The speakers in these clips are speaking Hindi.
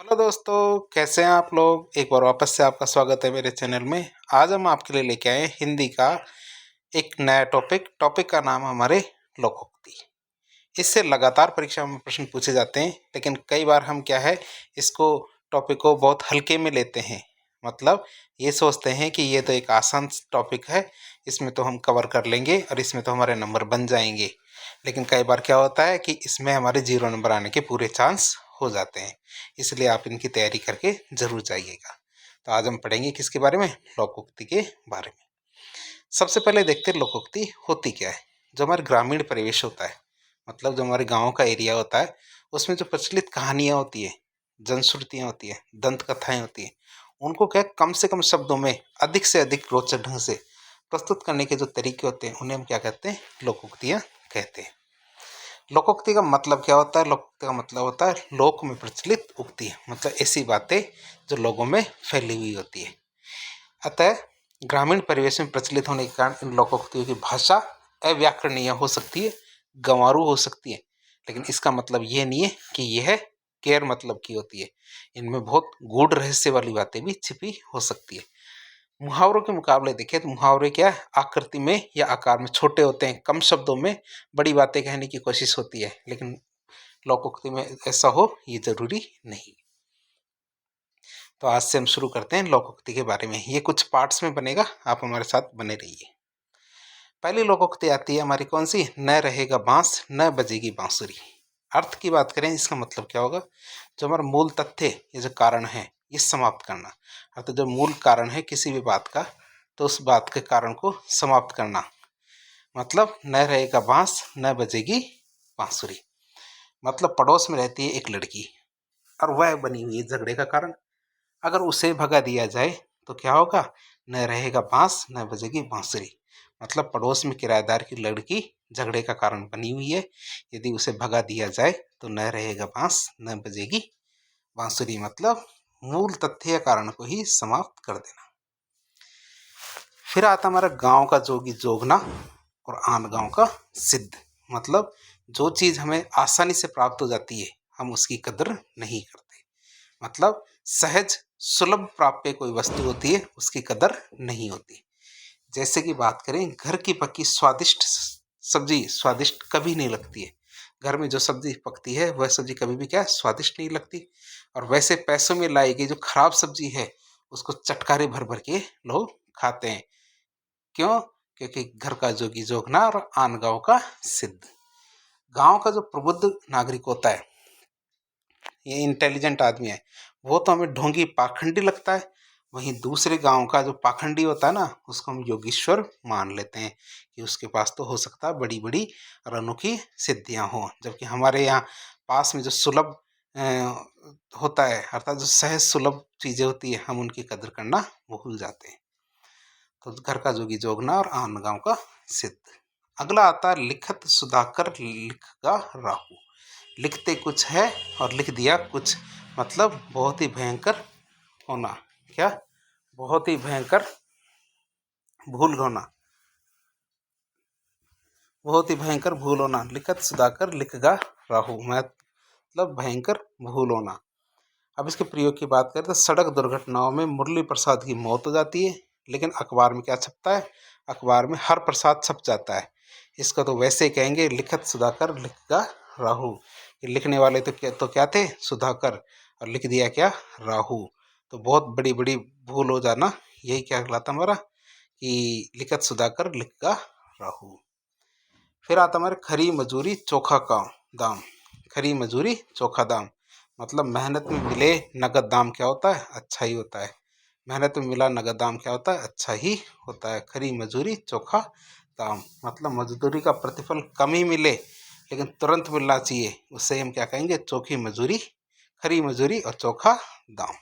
हेलो दोस्तों, कैसे हैं आप लोग। एक बार वापस से आपका स्वागत है मेरे चैनल में। आज हम आपके लिए लेके आए हैं हिंदी का एक नया टॉपिक का नाम है हमारे लोकोक्ति। इससे लगातार परीक्षा में प्रश्न पूछे जाते हैं, लेकिन कई बार हम क्या है इसको टॉपिक को बहुत हल्के में लेते हैं। मतलब ये सोचते हैं कि ये तो एक आसान टॉपिक है, इसमें तो हम कवर कर लेंगे और इसमें तो हमारे नंबर बन जाएंगे। लेकिन कई बार क्या होता है कि इसमें हमारे 0 नंबर आने के पूरे चांस हो जाते हैं। इसलिए आप इनकी तैयारी करके ज़रूर जाइएगा। तो आज हम पढ़ेंगे किसके बारे में, लोकोक्ति के बारे में। सबसे पहले देखते हैं लोकोक्ति होती क्या है। जो हमारे ग्रामीण परिवेश होता है, मतलब जो हमारे गाँव का एरिया होता है, उसमें जो प्रचलित कहानियाँ होती है, जनश्रुतियाँ होती है, दंत कथाएँ होती हैं, उनको क्या कम से कम शब्दों में अधिक से अधिक रोचक ढंग से प्रस्तुत करने के जो तरीके होते हैं, उन्हें हम क्या कहते हैं, लोकोक्तियाँ कहते हैं। लोकोक्ति का मतलब क्या होता है? लोकोक्ति का मतलब होता है लोक में प्रचलित उक्ति, मतलब ऐसी बातें जो लोगों में फैली हुई होती है। अतः ग्रामीण परिवेश में प्रचलित होने के कारण इन लोकोक्तियों की भाषा अव्याकरणीय हो सकती है, गंवारू हो सकती है, लेकिन इसका मतलब ये नहीं है कि यह गैर मतलब की होती है। इनमें बहुत गूढ़ रहस्य वाली बातें भी छिपी हो सकती है। मुहावरों के मुकाबले देखें तो मुहावरे क्या है, आकृति में या आकार में छोटे होते हैं, कम शब्दों में बड़ी बातें कहने की कोशिश होती है, लेकिन लोकोक्ति में ऐसा हो ये जरूरी नहीं। तो आज से हम शुरू करते हैं लोकोक्ति के बारे में। ये कुछ पार्ट्स में बनेगा, आप हमारे साथ बने रहिए। पहली लोकोक्ति आती है हमारी कौन सी, न रहेगा बांस न बजेगी बांसुरी। अर्थ की बात करें, इसका मतलब क्या होगा, जो हमारा मूल तथ्य, ये जो कारण है, ये समाप्त करना। अर्थात जो मूल कारण है किसी भी बात का, तो उस बात के कारण को समाप्त करना। मतलब न रहेगा बांस न बजेगी बांसुरी। मतलब पड़ोस में रहती है एक लड़की और वह बनी हुई है झगड़े का कारण। अगर उसे भगा दिया जाए तो क्या होगा, न रहेगा बांस न बजेगी बांसुरी। मतलब पड़ोस में किराएदार की लड़की झगड़े का कारण बनी हुई है, यदि उसे भगा दिया जाए तो न रहेगा बांस न बजेगी बांसुरी। मतलब मूल तथ्य कारण को ही समाप्त कर देना। फिर आता हमारा गांव का जोगी जोगना और आन गांव का सिद्ध। मतलब जो चीज़ हमें आसानी से प्राप्त हो जाती है, हम उसकी कदर नहीं करते। मतलब सहज सुलभ प्राप्य कोई वस्तु होती है, उसकी कदर नहीं होती। जैसे कि बात करें, घर की पकी स्वादिष्ट सब्जी स्वादिष्ट कभी नहीं लगती है। घर में जो सब्जी पकती है वह सब्जी कभी भी क्या स्वादिष्ट नहीं लगती। और वैसे पैसों में लाई गई जो खराब सब्जी है, उसको चटकारे भर भर के लोग खाते हैं। क्यों? क्योंकि घर का जोगी जोगना और आन गांव का सिद्ध। गांव का जो प्रबुद्ध नागरिक होता है, ये इंटेलिजेंट आदमी है, वो तो हमें ढोंगी पाखंडी लगता है। वहीं दूसरे गांव का जो पाखंडी होता है ना, उसको हम योगीश्वर मान लेते हैं कि उसके पास तो हो सकता है बड़ी बड़ी और अनोखी सिद्धियां हों। जबकि हमारे यहाँ पास में जो सुलभ होता है, अर्थात जो सहज सुलभ चीज़ें होती है, हम उनकी कदर करना भूल जाते हैं। तो घर का जोगी जोगना और आन गांव का सिद्ध। अगला आता है लिखत सुधाकर लिखगा राहु। लिखते कुछ है और लिख दिया कुछ। मतलब बहुत ही भयंकर होना। क्या? बहुत ही भयंकर भूल होना। बहुत ही भयंकर भूल होना। लिखत सुधाकर लिखगा राहु, मतलब भयंकर भूल होना। अब इसके प्रयोग की बात करें तो सड़क दुर्घटनाओं में मुरली प्रसाद की मौत हो जाती है, लेकिन अखबार में क्या छपता है, अखबार में हर प्रसाद छप जाता है। इसका तो वैसे ही कहेंगे लिखत सुधाकर लिखगा राहु। ये लिखने वाले तो क्या थे, सुधाकर, और लिख दिया क्या, राहु। तो बहुत बड़ी बड़ी भूल हो जाना, यही क्या कहलाता हमारा, कि लिखत सुधाकर लिखगा राहु। फिर आता हमारे खरी मजूरी चोखा का दाम। खरी मजूरी चोखा दाम, मतलब मेहनत में मिले नगद दाम क्या होता है, अच्छा ही होता है। मेहनत में मिला नगद दाम क्या होता है, अच्छा ही होता है। खरी मजूरी चोखा दाम, मतलब मजदूरी का प्रतिफल कम ही मिले लेकिन तुरंत मिलना चाहिए, उससे हम क्या कहेंगे, चोखी मजूरी, खरी मजूरी और चोखा दाम।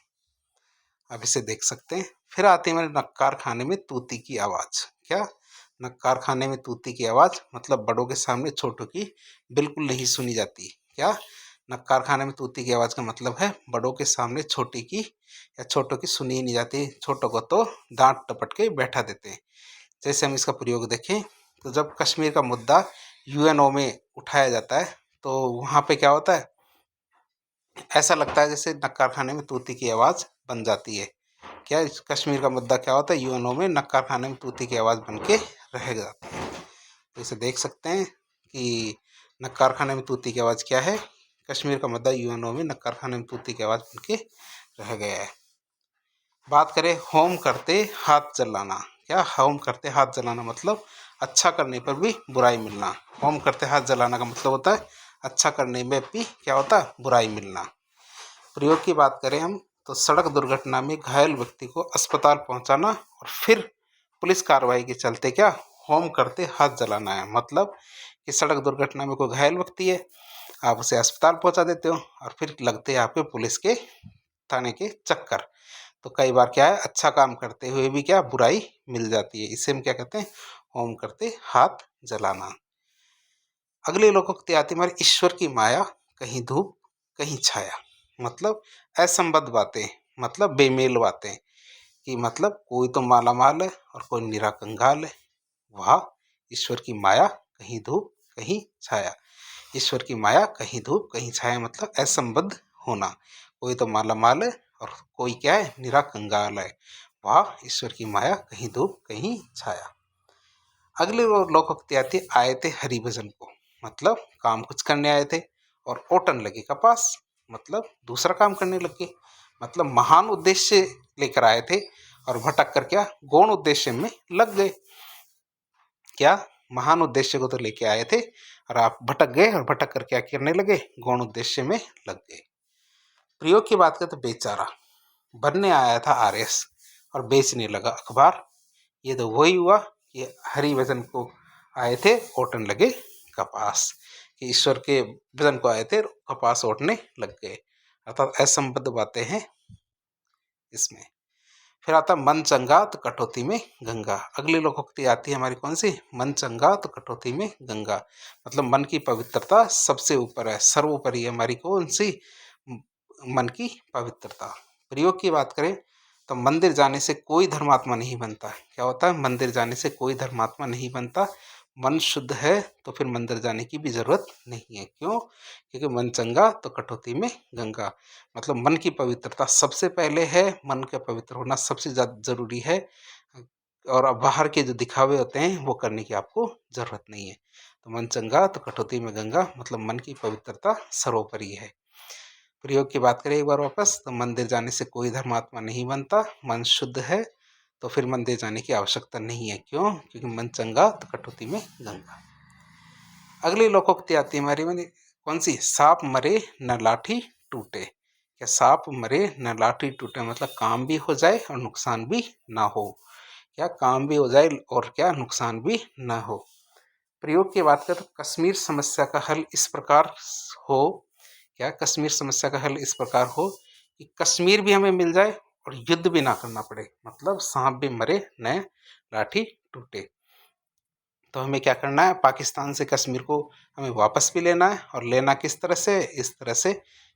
आप इसे देख सकते हैं। फिर आते हैं हमारे नक्कार खाने में तूती की आवाज़। क्या? नक्कार खाने में तूती की आवाज़, मतलब बड़ों के सामने छोटों की बिल्कुल नहीं सुनी जाती। क्या? नक्कार खाने में तूती की आवाज़ का मतलब है बड़ों के सामने छोटी की या छोटों की सुनी ही नहीं जाती। छोटों को तो डांट टपट के बैठा देते हैं। जैसे हम इसका प्रयोग देखें तो जब कश्मीर का मुद्दा यूएनओ में उठाया जाता है, तो वहाँ पे क्या होता है, ऐसा लगता है जैसे नक्कार खाने में तूती की आवाज़ बन जाती है। क्या इस कश्मीर का मुद्दा क्या होता है, यूएनओ में नक्कार खाने में तूती की आवाज़ बन के रह जाती है। तो इसे देख सकते हैं कि नक्कार खाने में तूती की आवाज़ क्या है। कश्मीर का मुद्दा यूएनओ में नक्कार खाने में तूती की आवाज़ बन के रह गया है। बात करें होम करते हाथ जलाना। क्या होम करते हाथ जलाना मतलब अच्छा करने पर भी बुराई मिलना। होम करते हाथ जलाना का मतलब होता है अच्छा करने में भी क्या होता है, बुराई मिलना। प्रयोग की बात करें हम तो सड़क दुर्घटना में घायल व्यक्ति को अस्पताल पहुंचाना और फिर पुलिस कार्रवाई के चलते क्या होम करते हाथ जलाना है। मतलब कि सड़क दुर्घटना में कोई घायल व्यक्ति है, आप उसे अस्पताल पहुंचा देते हो और फिर लगते हैं आपके पुलिस के थाने के चक्कर। तो कई बार क्या है, अच्छा काम करते हुए भी क्या बुराई मिल जाती है। इसे हम क्या कहते हैं, होम करते हाथ जलाना। अगली लोकोक्ति आती हमारी ईश्वर की माया कहीं धूप कहीं छाया। मतलब असंबद्ध बातें, मतलब बेमेल बातें कि मतलब कोई तो माला माल है और कोई निरा कंगाल है। वाह, ईश्वर की माया कहीं धूप कहीं छाया। ईश्वर की माया कहीं धूप कहीं छाया मतलब असंबद्ध होना। कोई तो माला माल है और कोई क्या है, निरा कंगाल है। वाह, ईश्वर की माया कहीं धूप कहीं छाया। अगली वो लोकोक्ति आती है आए थे हरिभजन को। मतलब काम कुछ करने आए थे और ओटन लगे कपास, मतलब दूसरा काम करने लगे। मतलब महान उद्देश्य लेकर आए थे और भटक कर क्या गौण उद्देश्य में लग गए। क्या महान उद्देश्य को तो लेके आए थे और आप भटक गए और भटक कर क्या करने लगे, गौण उद्देश्य में लग गए। प्रयोग की बात करें तो बेचारा बनने आया था आरएस और बेचने लगा अखबार। ये तो वही हुआ कि हरिभजन को आए थे ओटने लगे कपास, कि ईश्वर के भजन को आए थे कपास ओटने लग गए। अर्थात असंबद्ध बातें हैं इसमें। फिर आता मन चंगा तो कटौती में गंगा। अगली लोकोक्ति आती है हमारी कौन सी, मन चंगा तो कटौती में गंगा। मतलब मन की पवित्रता सबसे ऊपर है, सर्वोपरि है हमारी कौन सी, मन की पवित्रता। प्रयोग की बात करें तो मंदिर जाने से कोई धर्मात्मा नहीं बनता। क्या होता है, मंदिर जाने से कोई धर्मात्मा नहीं बनता। मन शुद्ध है तो फिर मंदिर जाने की भी जरूरत नहीं है। क्यों, क्योंकि मन चंगा तो कटौती में गंगा। मतलब मन की पवित्रता सबसे पहले है, मन का पवित्र होना सबसे ज़्यादा जरूरी है। और अब बाहर के जो दिखावे होते हैं वो करने की आपको जरूरत नहीं है। तो मन चंगा तो कटौती में गंगा, मतलब मन की पवित्रता सर्वोपरि है। प्रयोग की बात करें एक बार वापस तो मंदिर जाने से कोई धर्मात्मा नहीं बनता। मन शुद्ध है तो फिर मंदिर जाने की आवश्यकता नहीं है। क्यों, क्योंकि मन चंगा तो कटौती में गंगा। अगली लोकोक्ति आती है हमारी में कौन सी, सांप मरे न लाठी टूटे। क्या सांप मरे न लाठी टूटे मतलब काम भी हो जाए और नुकसान भी ना हो। क्या काम भी हो जाए और क्या नुकसान भी ना हो। प्रयोग की बात करें तो कश्मीर समस्या का हल इस प्रकार हो। क्या कश्मीर समस्या का हल इस प्रकार हो कि कश्मीर भी हमें मिल जाए और युद्ध भी ना करना पड़े। मतलब सांप भी मरे न लाठी टूटे। तो हमें क्या करना है, पाकिस्तान से कश्मीर को हमें वापस भी लेना है और लेना किस तरह से, इस तरह से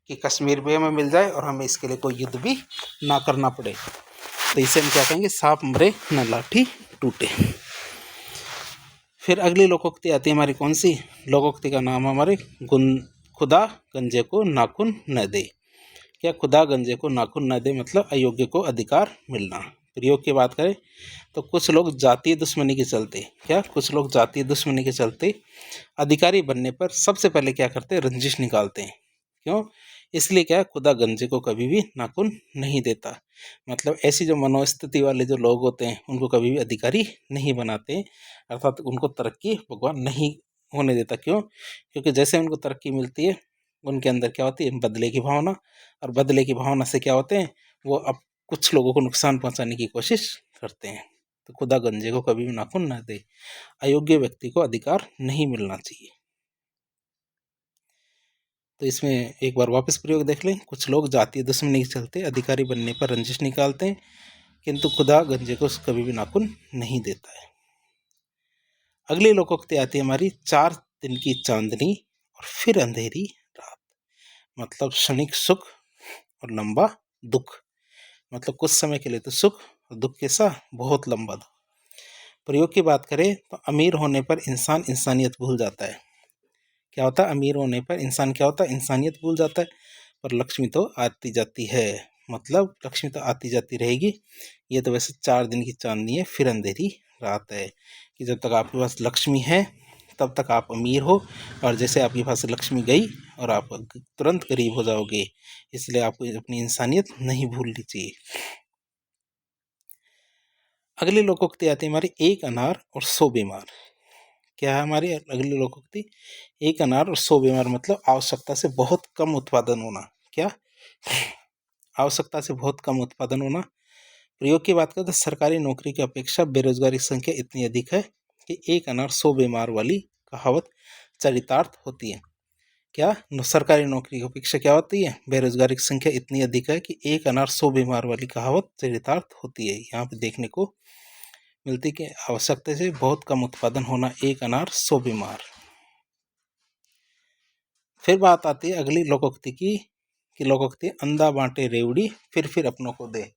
कि कश्मीर भी हमें मिल जाए और हमें इसके लिए कोई युद्ध भी ना करना पड़े। तो इसे हम क्या कहेंगे, सांप मरे न लाठी टूटे। फिर अगली लोकोक्ति आती है हमारी कौन सी, लोकोक्ति का नाम हमारे खुदा गंजे को नाखून न दे। क्या खुदा गंजे को नाखून न दे मतलब अयोग्य को अधिकार मिलना। प्रयोग की बात करें तो कुछ लोग जातीय दुश्मनी के चलते, क्या कुछ लोग जातीय दुश्मनी के चलते अधिकारी बनने पर सबसे पहले क्या करते हैं, रंजिश निकालते हैं। क्यों, इसलिए क्या खुदा गंजे को कभी भी नाखून नहीं देता। मतलब ऐसी जो मनोस्थिति वाले जो लोग होते हैं उनको कभी भी अधिकारी नहीं बनाते, अर्थात उनको तरक्की भगवान नहीं होने देता। क्यों, क्योंकि जैसे उनको तरक्की मिलती है उनके अंदर क्या होती है, बदले की भावना, और बदले की भावना से क्या होते हैं, वो अब कुछ लोगों को नुकसान पहुंचाने की कोशिश करते हैं। तो खुदा गंजे को कभी भी नाखून न दे, अयोग्य व्यक्ति को अधिकार नहीं मिलना चाहिए। तो इसमें एक बार वापस प्रयोग देख लें, कुछ लोग जातीय दुश्मनी के चलते अधिकारी बनने पर रंजिश निकालते हैं किंतु खुदा गंजे को कभी भी नाखून नहीं देता है। अगली लोकोक्ति आती है हमारी, 4 दिन की चांदनी और फिर अंधेरी रात। मतलब क्षणिक सुख और लंबा दुख। मतलब कुछ समय के लिए तो सुख और दुख कैसा, बहुत लंबा दुख। प्रयोग की बात करें तो अमीर होने पर इंसान इंसानियत भूल जाता है। क्या होता है, अमीर होने पर इंसान क्या होता है, इंसानियत भूल जाता है। पर लक्ष्मी तो आती जाती है। मतलब लक्ष्मी तो आती जाती रहेगी। ये तो वैसे 4 दिन की चांदनी है, फिर अंधेरी रात है, कि जब तक आपके पास लक्ष्मी है तब तक आप अमीर हो, और जैसे आपके पास लक्ष्मी गई और आप तुरंत गरीब हो जाओगे। इसलिए आपको अपनी इंसानियत नहीं भूलनी चाहिए। अगली लोकोक्ति आती है हमारी, एक अनार और 100 बीमार। क्या है हमारी अगली लोकोक्ति? एक अनार और 100 बीमार, मतलब आवश्यकता से बहुत कम उत्पादन होना। क्या? आवश्यकता से बहुत कम उत्पादन होना। प्रयोग की बात करें तो सरकारी नौकरी की अपेक्षा बेरोजगारी की संख्या इतनी अधिक है कि एक अनार 100 बीमार वाली कहावत चरितार्थ होती है। क्या? सरकारी नौकरी की अपेक्षा क्या होती है? बेरोजगारी की संख्या इतनी अधिक है कि एक अनार 100 बीमार वाली कहावत चरितार्थ होती है। यहाँ पे देखने को मिलती कि आवश्यकता से बहुत कम उत्पादन होना, एक अनार 100 बीमार। फिर बात आती है अगली लोकोक्ति की, कि लोकोक्ति अंधा बांटे रेवड़ी फिर अपनों को दे।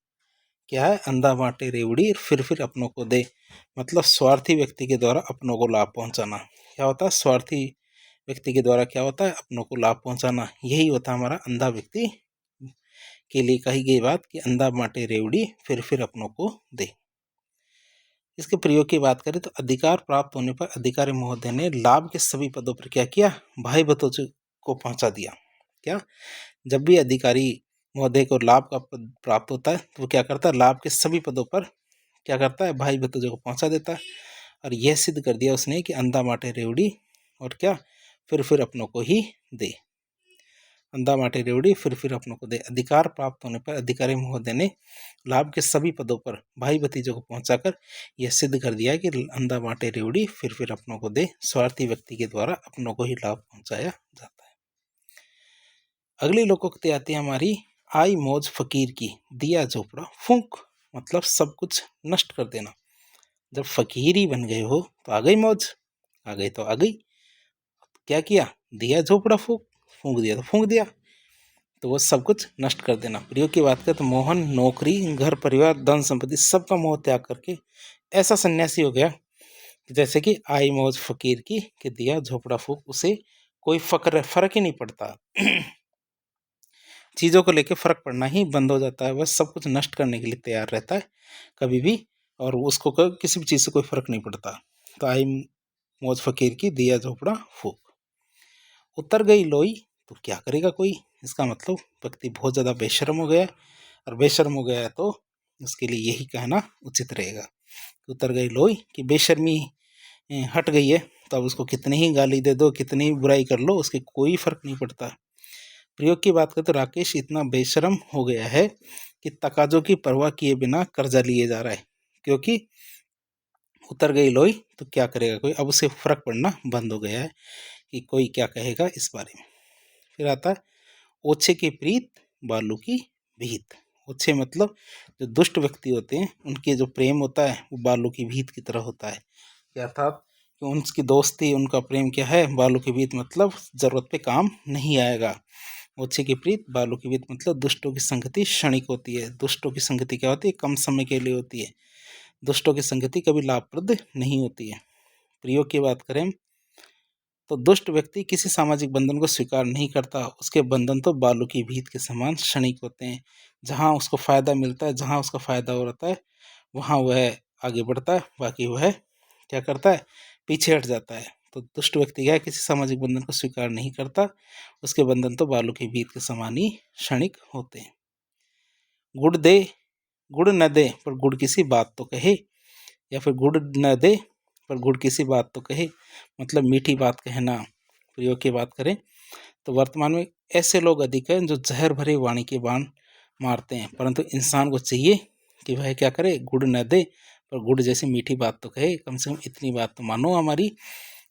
क्या है? अंधा बांटे रेवड़ी फिर अपनों को दे, मतलब स्वार्थी व्यक्ति के द्वारा अपनों को लाभ पहुंचाना। क्या होता है? स्वार्थी व्यक्ति के द्वारा क्या होता है? अपनों को लाभ पहुंचाना। यही होता है हमारा अंधा व्यक्ति के लिए कही गई बात, कि अंधा बांटे रेवड़ी फिर अपनों को दे। इसके प्रयोग की बात करें तो अधिकार प्राप्त होने पर अधिकारी महोदय ने लाभ के सभी पदों पर क्या किया? भाई भतीजों को पहुंचा दिया। क्या? जब भी अधिकारी महोदय को लाभ का पद प्राप्त होता है तो वो क्या करता है? लाभ के सभी पदों पर क्या करता है? भाई भतीजों को पहुंचा देता है। और यह सिद्ध कर दिया उसने कि अंधा बांटे रेवड़ी और क्या, फिर अपनों को ही दे। अंधा बांटे रेवड़ी फिर अपनों को दे। अधिकार प्राप्त होने पर अधिकारी महोदय ने लाभ के सभी पदों पर भाई भतीजों को पहुंचाकर यह सिद्ध कर दिया कि अंधा बांटे रेवड़ी फिर अपनों को दे। स्वार्थी व्यक्ति के द्वारा अपनों को ही लाभ पहुंचाया जाता है। अगली लोकोक्ति आती है हमारी, आई मौज फकीर की, दिया झोपड़ा फूंक। मतलब सब कुछ नष्ट कर देना। जब फकीर ही बन गए हो तो आ गई मौज, आ गई तो आ गई। क्या किया? दिया झोपड़ा फूंक दिया तो फूंक दिया, तो वो सब कुछ नष्ट कर देना। प्रयोग की बात करें तो मोहन नौकरी, घर परिवार, धन संपत्ति सबका मोह त्याग करके ऐसा सन्यासी हो गया कि जैसे कि आई मौज फकीर की, कि दिया झोपड़ा फूंक, उसे कोई फर्क ही नहीं पड़ता। चीज़ों को लेकर फर्क पड़ना ही बंद हो जाता है। वह सब कुछ नष्ट करने के लिए तैयार रहता है कभी भी, और उसको किसी भी चीज़ से कोई फर्क नहीं पड़ता। तो आई मौज फकीर की, दिया झोपड़ा फूंक। उतर गई लोई तो क्या करेगा कोई। इसका मतलब व्यक्ति बहुत ज़्यादा बेशर्म हो गया, और बेशर्म हो गया है तो उसके लिए यही कहना उचित रहेगा। उतर गई लोई कि बेशर्मी हट गई है, तो अब उसको कितनी ही गाली दे दो, कितनी ही बुराई कर लो, उसके कोई फर्क नहीं पड़ता। प्रयोग की बात करें तो राकेश इतना बेशर्म हो गया है कि तकाजों की परवाह किए बिना कर्जा लिए जा रहा है। क्योंकि उतर गई लोई तो क्या करेगा कोई, अब उसे फर्क पड़ना बंद हो गया है कि कोई क्या कहेगा इस बारे में। फिर आता है ओछे की प्रीत, बालू की भीत। ओछे मतलब जो दुष्ट व्यक्ति होते हैं उनके जो प्रेम होता है वो बालू की भीत की तरह होता है। अर्थात कि उनकी दोस्ती, उनका प्रेम क्या है? बालू की भीत, मतलब जरूरत पे काम नहीं आएगा। ओछे की प्रीत, बालू की भीत मतलब दुष्टों की संगति क्षणिक होती है। दुष्टों की संगति क्या होती है? कम समय के लिए होती है। दुष्टों की संगति कभी लाभप्रद नहीं होती है। प्रयोग की बात करें तो दुष्ट व्यक्ति किसी सामाजिक बंधन को स्वीकार नहीं करता। उसके बंधन तो बालू की भीत के समान क्षणिक होते हैं। जहाँ उसको फायदा मिलता है, जहाँ उसका फायदा हो रहा है, वहाँ वह आगे बढ़ता है, बाकी वह क्या करता है? पीछे हट जाता है। तो दुष्ट व्यक्ति क्या है? किसी सामाजिक बंधन को स्वीकार नहीं करता। उसके बंधन तो बालू की भीत के समान ही क्षणिक होते हैं। गुड़ दे, गुड़ न दे पर गुड़ किसी बात तो कहे, या फिर गुड़ न दे पर गुड़ किसी बात तो कहे, मतलब मीठी बात कहना। प्रयोग की बात करें तो वर्तमान में ऐसे लोग अधिक हैं जो जहर भरे वाणी के बाण मारते हैं, परंतु इंसान को चाहिए कि वह क्या करे? गुड़ न दे पर गुड़ जैसी मीठी बात तो कहे। कम से कम इतनी बात तो मानो हमारी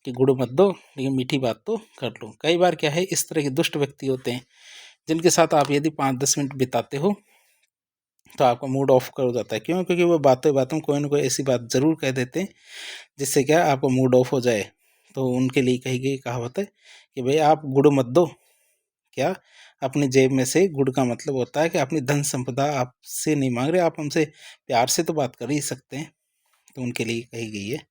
कि गुड़ मत दो लेकिन मीठी बात तो कर लो। कई बार क्या है, इस तरह के दुष्ट व्यक्ति होते हैं जिनके साथ आप यदि 5-10 मिनट बिताते हो तो आपका मूड ऑफ कर जाता है। क्यों? क्योंकि वो बातों बातों में कोई ना कोई ऐसी बात ज़रूर कह देते हैं जिससे क्या आपका मूड ऑफ हो जाए। तो उनके लिए कही गई कहावत है कि भाई आप गुड़ मत दो। क्या? अपनी जेब में से गुड़ का मतलब होता है कि अपनी धन संपदा आपसे नहीं मांग रहे, आप हमसे प्यार से तो बात कर ही सकते हैं। तो उनके लिए कही गई है।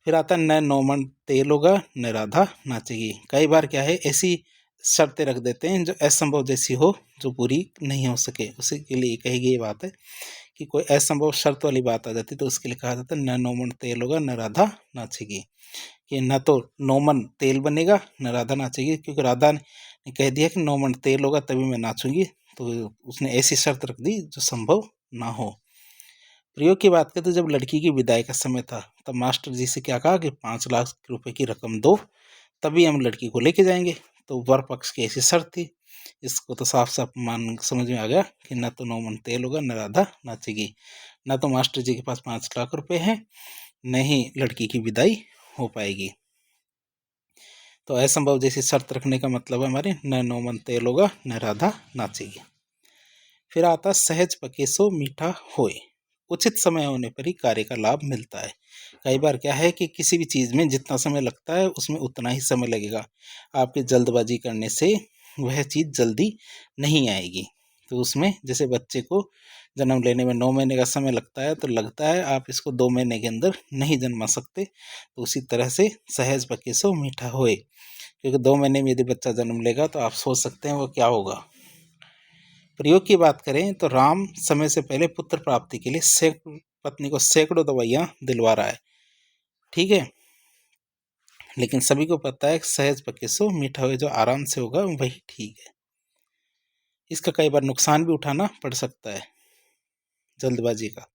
फिर आता है न नौमन तेल होगा न राधा नाचेगी। कई बार क्या है, ऐसी शर्तें रख देते हैं जो असंभव जैसी हो, जो पूरी नहीं हो सके, उसी के लिए कही गई बात है कि कोई असंभव शर्त वाली बात आ जाती तो उसके लिए कहा जाता है न नौमन तेल होगा न राधा नाचेगी, कि न तो नौमन तेल बनेगा न राधा नाचेगी, क्योंकि राधा ने कह दिया कि नौमन तेल होगा तभी मैं नाचूंगी, तो उसने ऐसी शर्त रख दी जो संभव ना हो। प्रयोग की बात करें तो जब लड़की की विदाई का समय था तब मास्टर जी से क्या कहा कि 5 लाख रुपए की रकम दो तभी हम लड़की को लेके जाएंगे। तो वर पक्ष की ऐसी शर्त थी। इसको तो साफ साफ मान समझ में आ गया कि न तो नौमन तेल होगा न राधा नाचेगी, न तो मास्टर जी के पास 5 लाख रुपए हैं, न ही लड़की की विदाई हो पाएगी। तो असंभव जैसी शर्त रखने का मतलब है हमारे न नौमन तेल होगा न राधा नाचेगी। फिर आता सहज पके सो मीठा होए, उचित समय होने पर ही कार्य का लाभ मिलता है। कई बार क्या है कि किसी भी चीज़ में जितना समय लगता है उसमें उतना ही समय लगेगा। आपकी जल्दबाजी करने से वह चीज़ जल्दी नहीं आएगी। तो उसमें जैसे बच्चे को जन्म लेने में 9 महीने का समय लगता है, तो लगता है आप इसको 2 महीने के अंदर नहीं जन्मा सकते। तो उसी तरह से सहज पके सो मीठा होए, क्योंकि 2 महीने में यदि बच्चा जन्म लेगा तो आप सोच सकते हैं वो क्या होगा। प्रयोग की बात करें तो राम समय से पहले पुत्र प्राप्ति के लिए पत्नी को सैकड़ों दवाइयां दिलवा रहा है, ठीक है, लेकिन सभी को पता है कि सहज पके सो मीठा हुए, जो आराम से होगा वही ठीक है। इसका कई बार नुकसान भी उठाना पड़ सकता है जल्दबाजी का।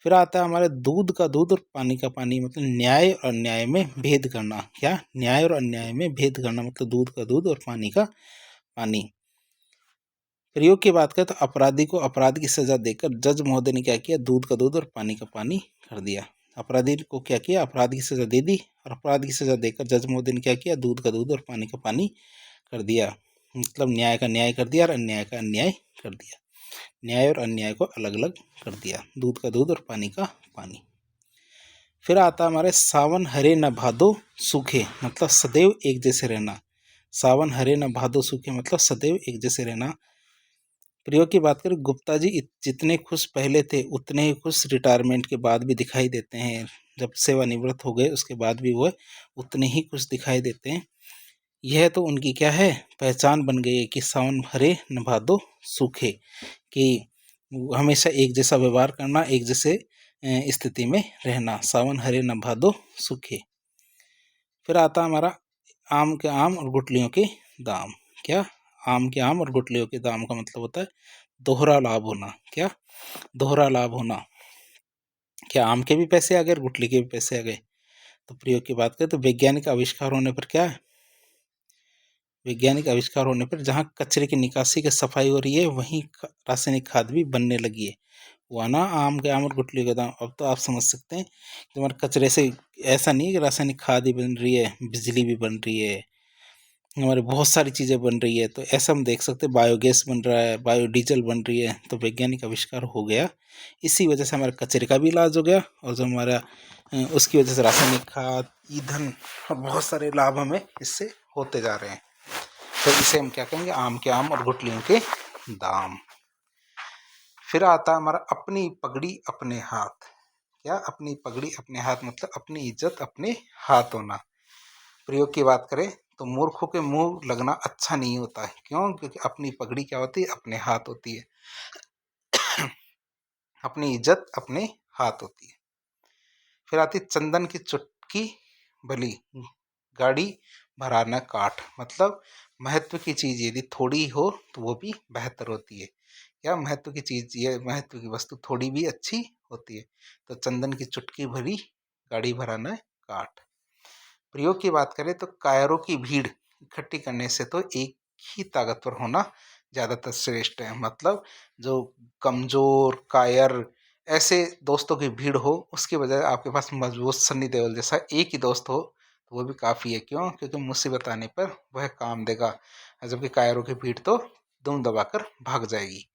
फिर आता है हमारे दूध का दूध और पानी का पानी, मतलब न्याय और अन्याय में भेद करना। क्या न्याय और अन्याय में भेद करना, मतलब दूध का दूध और पानी का पानी। प्रयोग की बात करें तो अपराधी को अपराध की सजा देकर जज महोदय ने क्या किया, दूध का दूध और पानी का पानी कर दिया। अपराधी को क्या किया, अपराध की सजा दे दी, और अपराध की सजा देकर जज महोदय ने क्या किया, दूध का दूध और पानी का पानी कर दिया। मतलब न्याय का न्याय कर दिया और अन्याय का अन्याय कर दिया। न्याय और अन्याय को अलग अलग कर दिया, दूध का दूध और पानी का पानी। फिर आता हमारे सावन हरे न भादो सूखे, मतलब सदैव एक जैसे रहना। सावन हरे न भादो सूखे मतलब सदैव एक जैसे रहना। प्रयोग की बात करें, गुप्ता जी जितने खुश पहले थे उतने ही खुश रिटायरमेंट के बाद भी दिखाई देते हैं। जब सेवानिवृत्त हो गए उसके बाद भी वह उतने ही खुश दिखाई देते हैं। यह तो उनकी क्या है, पहचान बन गई है कि सावन हरे न भादो सूखे, कि हमेशा एक जैसा व्यवहार करना, एक जैसे स्थिति में रहना। सावन हरे न भादो सूखे। फिर आता हमारा आम के आम और गुठलियों के दाम। क्या आम के आम और गुठलियों के दाम का मतलब होता है दोहरा लाभ होना। क्या दोहरा लाभ होना, क्या आम के भी पैसे आ गए और गुठली के भी पैसे आ गए। तो प्रयोग की बात करें तो वैज्ञानिक आविष्कार होने पर क्या है, वैज्ञानिक आविष्कार होने पर जहाँ कचरे की निकासी की सफाई हो रही है वहीं रासायनिक खाद भी बनने लगी है। हुआ ना आम के आम और गुठली के दाम। अब तो आप समझ सकते हैं कि हमारे कचरे से ऐसा नहीं है कि रासायनिक खाद ही बन रही है, बिजली भी बन रही है, हमारे बहुत सारी चीज़ें बन रही है। तो ऐसा हम देख सकते हैं बायोगैस बन रहा है, बायोडीजल बन रही है। तो वैज्ञानिक आविष्कार हो गया, इसी वजह से हमारे कचरे का भी इलाज हो गया, और जो हमारा उसकी वजह से रासायनिक खाद, ईंधन और बहुत सारे लाभ हमें इससे होते जा रहे हैं। तो इसे हम क्या कहेंगे, आम के आम और गुठलियों के दाम। फिर आता हमारा अपनी पगड़ी अपने हाथ। क्या अपनी पगड़ी अपने हाथ मतलब अपनी इज्जत अपने हाथ होना। प्रयोग की बात करें तो मूर्खों के मुंह लगना अच्छा नहीं होता है। क्यों, क्योंकि अपनी पगड़ी क्या होती है, अपने हाथ होती है। अपनी इज्जत अपने हाथ होती है। फिर आती चंदन की चुटकी भली गाड़ी भरा न काठ, मतलब महत्व की चीज यदि थोड़ी हो तो वो भी बेहतर होती है। क्या महत्व की चीज, ये महत्व की वस्तु थोड़ी भी अच्छी होती है। तो चंदन की चुटकी भरी गाड़ी भरा न काठ। प्रयोग की बात करें तो कायरों की भीड़ इकट्ठी करने से तो एक ही ताकतवर होना ज्यादातर श्रेष्ठ है। मतलब जो कमजोर कायर ऐसे दोस्तों की भीड़ हो उसके बजाय आपके पास मजबूत सन्नी देओल जैसा एक ही दोस्त हो तो वो भी काफी है। क्यों, क्योंकि मुसीबत आने पर वह काम देगा, जबकि कायरों की भीड़ तो दुम दबाकर भाग जाएगी।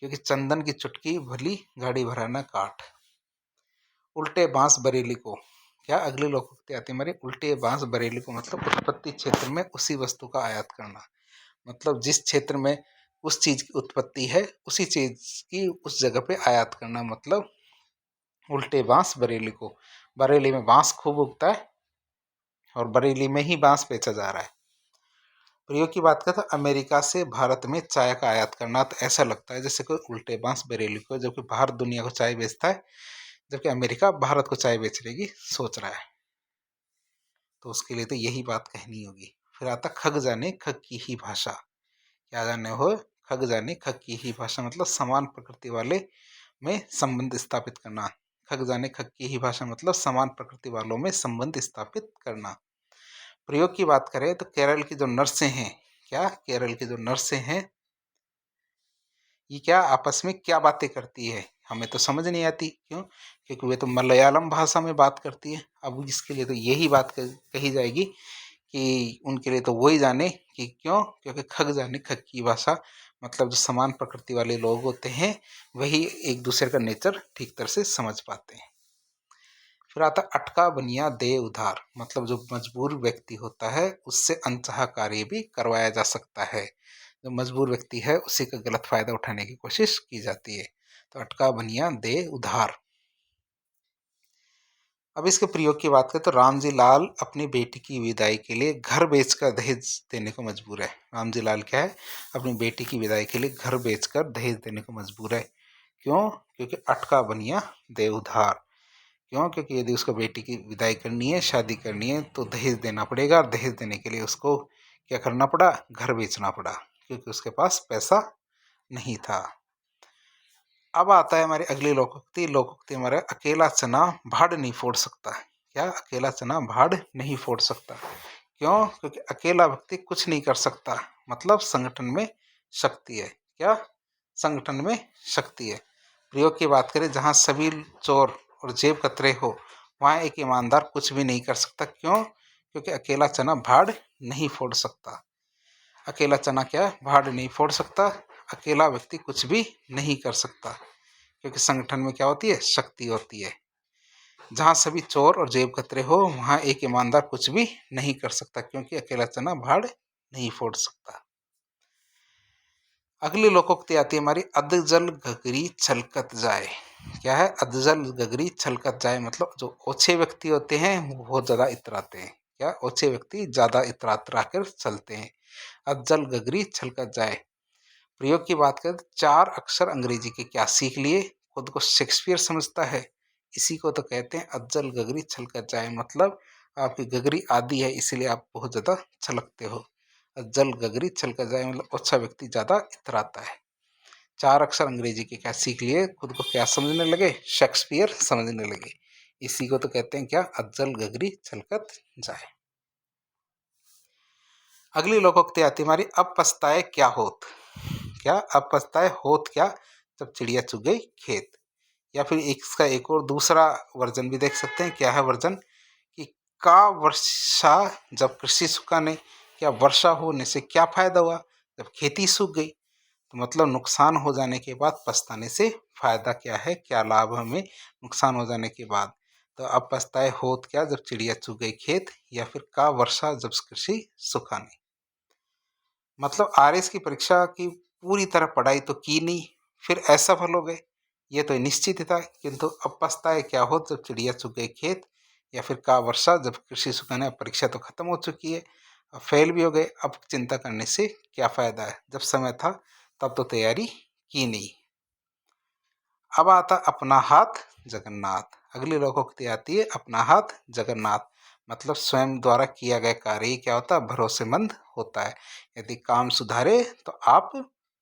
क्योंकि चंदन की चुटकी भली गाड़ी भराना काठ। उल्टे बांस बरेली को। क्या अगले लोकोक्ति आती है हमारी, उल्टे बांस बरेली को मतलब उत्पत्ति क्षेत्र में उसी वस्तु का आयात करना। मतलब जिस क्षेत्र में उस चीज की उत्पत्ति है उसी चीज की उस जगह पे आयात करना। मतलब उल्टे बांस बरेली को, बरेली में बांस खूब उगता है और बरेली में ही बांस बेचा जा रहा है। प्रयोग की बात करें तो अमेरिका से भारत में चाय का आयात करना, तो ऐसा लगता है जैसे कोई उल्टे बांस बरेली को, जबकि भारत दुनिया को चाय बेचता है, जबकि अमेरिका भारत को चाय बेचने की सोच रहा है। तो उसके लिए तो यही बात कहनी होगी। फिर आता खग जाने खग की ही भाषा। क्या जाने हो? खग जाने खग की ही भाषा मतलब समान प्रकृति वाले में संबंध स्थापित करना। खग जाने खग की ही भाषा मतलब समान प्रकृति वालों में संबंध स्थापित करना। प्रयोग की बात करें तो केरल की जो नर्सें हैं, क्या केरल की जो नर्सें हैं ये क्या आपस में क्या बातें करती है, हमें तो समझ नहीं आती। क्यों? क्योंकि वे तो मलयालम भाषा में बात करती है। अब इसके लिए तो यही बात कही जाएगी कि उनके लिए तो वही जाने कि क्यों, क्योंकि खग जाने खग की भाषा मतलब जो समान प्रकृति वाले लोग होते हैं वही एक दूसरे का नेचर ठीक तरह से समझ पाते हैं। फिर आता अटका बनिया दे उधार, मतलब जो मजबूर व्यक्ति होता है उससे अनचाहा कार्य भी करवाया जा सकता है। जो मजबूर व्यक्ति है उसी का गलत फायदा उठाने की कोशिश की जाती है। तो अटका बनिया दे उधार। अब इसके प्रयोग की बात करें तो रामजी लाल अपनी बेटी की विदाई के लिए घर बेचकर दहेज देने को मजबूर है। रामजी लाल क्या है? अपनी बेटी की विदाई के लिए घर बेचकर दहेज देने को मजबूर है। क्यों? क्योंकि अटका बनिया दे उधार। क्यों? क्योंकि यदि उसको बेटी की विदाई करनी है, शादी करनी है, तो दहेज देना पड़ेगा, और दहेज देने के लिए उसको क्या करना पड़ा? घर बेचना पड़ा, क्योंकि उसके पास पैसा नहीं था। अब आता है हमारी अगली लोकोक्ति। लोकोक्ति हमारे अकेला चना भाड़ नहीं फोड़ सकता। क्या? अकेला चना भाड़ नहीं फोड़ सकता। क्यों? क्योंकि अकेला व्यक्ति कुछ नहीं कर सकता, मतलब संगठन में शक्ति है। क्या? संगठन में शक्ति है। प्रयोग की बात करें, जहां सभी चोर और जेब कतरे हो वहां एक ईमानदार कुछ भी नहीं कर सकता। क्यों? क्योंकि अकेला चना भाड़ नहीं फोड़ सकता। अकेला चना क्या है? भाड़ नहीं फोड़ सकता। अकेला व्यक्ति कुछ भी नहीं कर सकता, क्योंकि संगठन में क्या होती है? शक्ति होती है। जहां सभी चोर और जेब कतरे हो वहां एक ईमानदार कुछ भी नहीं कर सकता, क्योंकि अकेला चना भाड़ नहीं फोड़ सकता। अगली लोकोक्ति आती है हमारी अधजल गगरी छलकत जाए। क्या है? अधजल गगरी छलकत जाए मतलब जो ओछे व्यक्ति होते हैं वो बहुत ज्यादा इतराते हैं। क्या? ओछे व्यक्ति ज्यादा इतरा कर चलते हैं। अधजल गगरी छलकत जाए। प्रयोग की बात करें तो 4 अक्षर अंग्रेजी के क्या सीख लिए, खुद को शेक्सपियर समझता है, इसी को तो कहते हैं अधजल गगरी छलकत जाए। मतलब आपकी गगरी आदि है इसीलिए आप बहुत ज्यादा छलकते हो। अधजल गगरी छलकत जाए मतलब अच्छा व्यक्ति ज्यादा इतराता है। 4 अक्षर अंग्रेजी के क्या सीख लिए, खुद को क्या समझने लगे? शेक्सपियर समझने लगे, इसी को तो कहते हैं क्या? अधजल गगरी छलकत जाए। अगली लोकोक्ति आती हमारी अब पछताए क्या होत। क्या? अब पछताए होत क्या? जब चिड़िया चुग गई खेत। या फिर इसका एक और दूसरा वर्जन भी देख सकते हैं। क्या है वर्जन? कि का वर्षा जब कृषि सुखाने, क्या वर्षा होने से क्या फायदा हुआ? जब खेती सूख गई। तो मतलब नुकसान हो जाने के बाद पछताने से फायदा क्या है, क्या लाभ हमें नुकसान हो जाने के बाद? तो अब पछताए होत क्या? जब चिड़िया चुग गई खेत। या फिर का वर्षा जब कृषि सुखाने। मतलब आरएस की परीक्षा की पूरी तरह पढ़ाई तो की नहीं, फिर असफल हो गए, ये तो निश्चित ही था। किंतु अब पछताए क्या हो? जब चिड़िया चुग गई खेत। या फिर का वर्षा जब कृषि सुखाने। अब परीक्षा तो खत्म हो चुकी है, अब फेल भी हो गए, अब चिंता करने से क्या फायदा है? जब समय था तब तो तैयारी की नहीं। अब आता अपना हाथ जगन्नाथ। अगली लोकोक्ति आती है अपना हाथ जगन्नाथ। मतलब स्वयं द्वारा किया गया कार्य क्या होता है? भरोसेमंद होता है। यदि काम सुधारे तो आप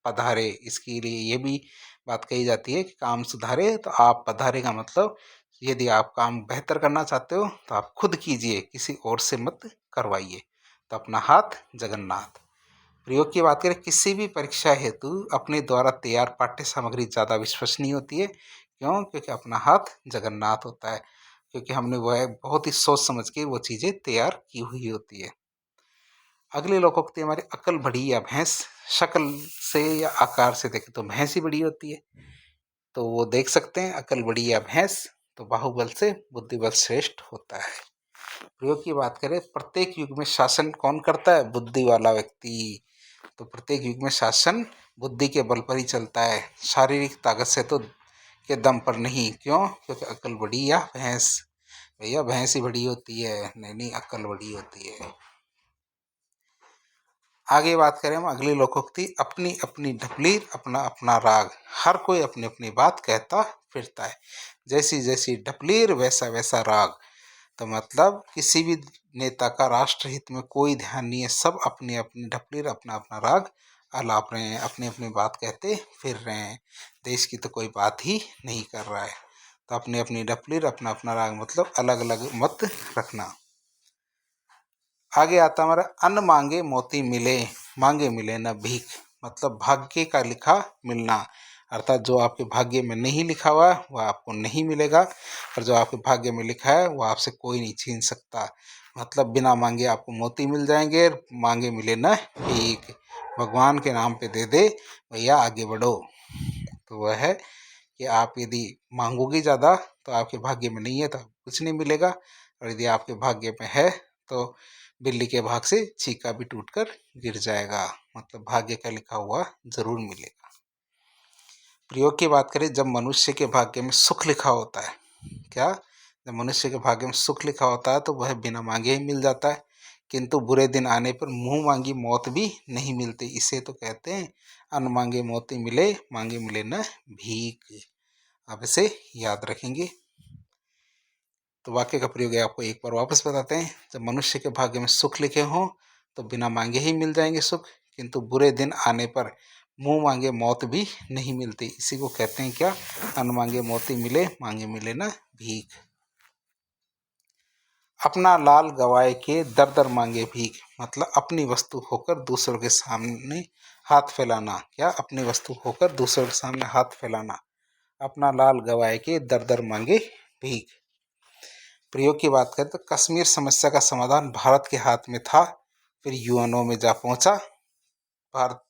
पधारे, इसके लिए ये भी बात कही जाती है कि काम सुधारे तो आप पधारे का मतलब यदि आप काम बेहतर करना चाहते हो तो आप खुद कीजिए, किसी और से मत करवाइए। तो अपना हाथ जगन्नाथ। प्रयोग की बात करें, किसी भी परीक्षा हेतु अपने द्वारा तैयार पाठ्य सामग्री ज़्यादा विश्वसनीय होती है। क्यों? क्योंकि अपना हाथ जगन्नाथ होता है, क्योंकि हमने वह बहुत ही सोच समझ के वो चीज़ें तैयार की हुई होती है। अगले लोकोक्ति हमारी अकल बड़ी या भैंस। शक्ल से या आकार से देखें तो भैंस ही बड़ी होती है, तो वो देख सकते हैं अकल बड़ी या भैंस। तो बाहुबल से बुद्धिबल श्रेष्ठ होता है। प्रयोग की बात करें, प्रत्येक युग में शासन कौन करता है? बुद्धि वाला व्यक्ति। तो प्रत्येक युग में शासन बुद्धि के बल पर ही चलता है, शारीरिक ताकत से तो के दम पर नहीं। क्यों? क्योंकि अकल बड़ी या भैंस। भैया भैंस ही बड़ी होती है, नहीं नहीं अकल बड़ी होती है। आगे बात करें हम अगली लोकोक्ति, अपनी अपनी ढपलीर अपना अपना राग। हर कोई अपनी अपनी बात कहता फिरता है, जैसी जैसी ढपलीर वैसा वैसा राग। तो मतलब किसी भी नेता का राष्ट्र हित में कोई ध्यान नहीं है, सब अपनी अपनी ढपलीर अपना अपना राग अलाप रहे हैं, अपनी अपनी बात कहते फिर रहे हैं, देश की तो कोई बात ही नहीं कर रहा है। तो अपनी अपनी ढपलीर अपना अपना राग मतलब अलग अलग मत रखना। आगे आता हमारा, अन्न मांगे मोती मिले, मांगे मिले न भीख। मतलब भाग्य का लिखा मिलना, अर्थात जो आपके भाग्य में नहीं लिखा हुआ वह आपको नहीं मिलेगा, और जो आपके भाग्य में लिखा है वह आपसे कोई नहीं छीन सकता। मतलब बिना मांगे आपको मोती मिल जाएंगे, मांगे मिले न भीख। भगवान के नाम पे दे दे भैया, आगे बढ़ो। तो वह है कि आप यदि मांगोगे ज़्यादा तो आपके भाग्य में नहीं है तो कुछ नहीं मिलेगा, और यदि आपके भाग्य में है तो बिल्ली के भाग से छीका भी टूटकर गिर जाएगा। मतलब भाग्य का लिखा हुआ जरूर मिलेगा। प्रयोग की बात करें, जब मनुष्य के भाग्य में सुख लिखा होता है, क्या, जब मनुष्य के भाग्य में सुख लिखा होता है तो वह बिना मांगे ही मिल जाता है, किंतु बुरे दिन आने पर मुंह मांगी मौत भी नहीं मिलती। इसे तो कहते हैं अन्न मांगे मोती मिले, मांगे मिले न भीख। आप इसे याद रखेंगे। तो वाक्य का प्रयोग आपको एक बार वापस बताते हैं, जब मनुष्य के भाग्य में सुख लिखे हों तो बिना मांगे ही मिल जाएंगे सुख, किंतु बुरे दिन आने पर मुंह मांगे मौत भी नहीं मिलती। इसी को कहते हैं क्या, अन्न मांगे मोती मिले, मांगे मिले ना भीख। अपना लाल गवाए के दर दर मांगे भीख। मतलब अपनी वस्तु होकर दूसरों के सामने हाथ फैलाना, क्या, अपनी वस्तु होकर दूसरों के सामने हाथ फैलाना। अपना लाल गवाए के दर दर मांगे भीख। प्रयोग की बात करें तो कश्मीर समस्या का समाधान भारत के हाथ में था, फिर यूएनओ में जा पहुंचा। भारत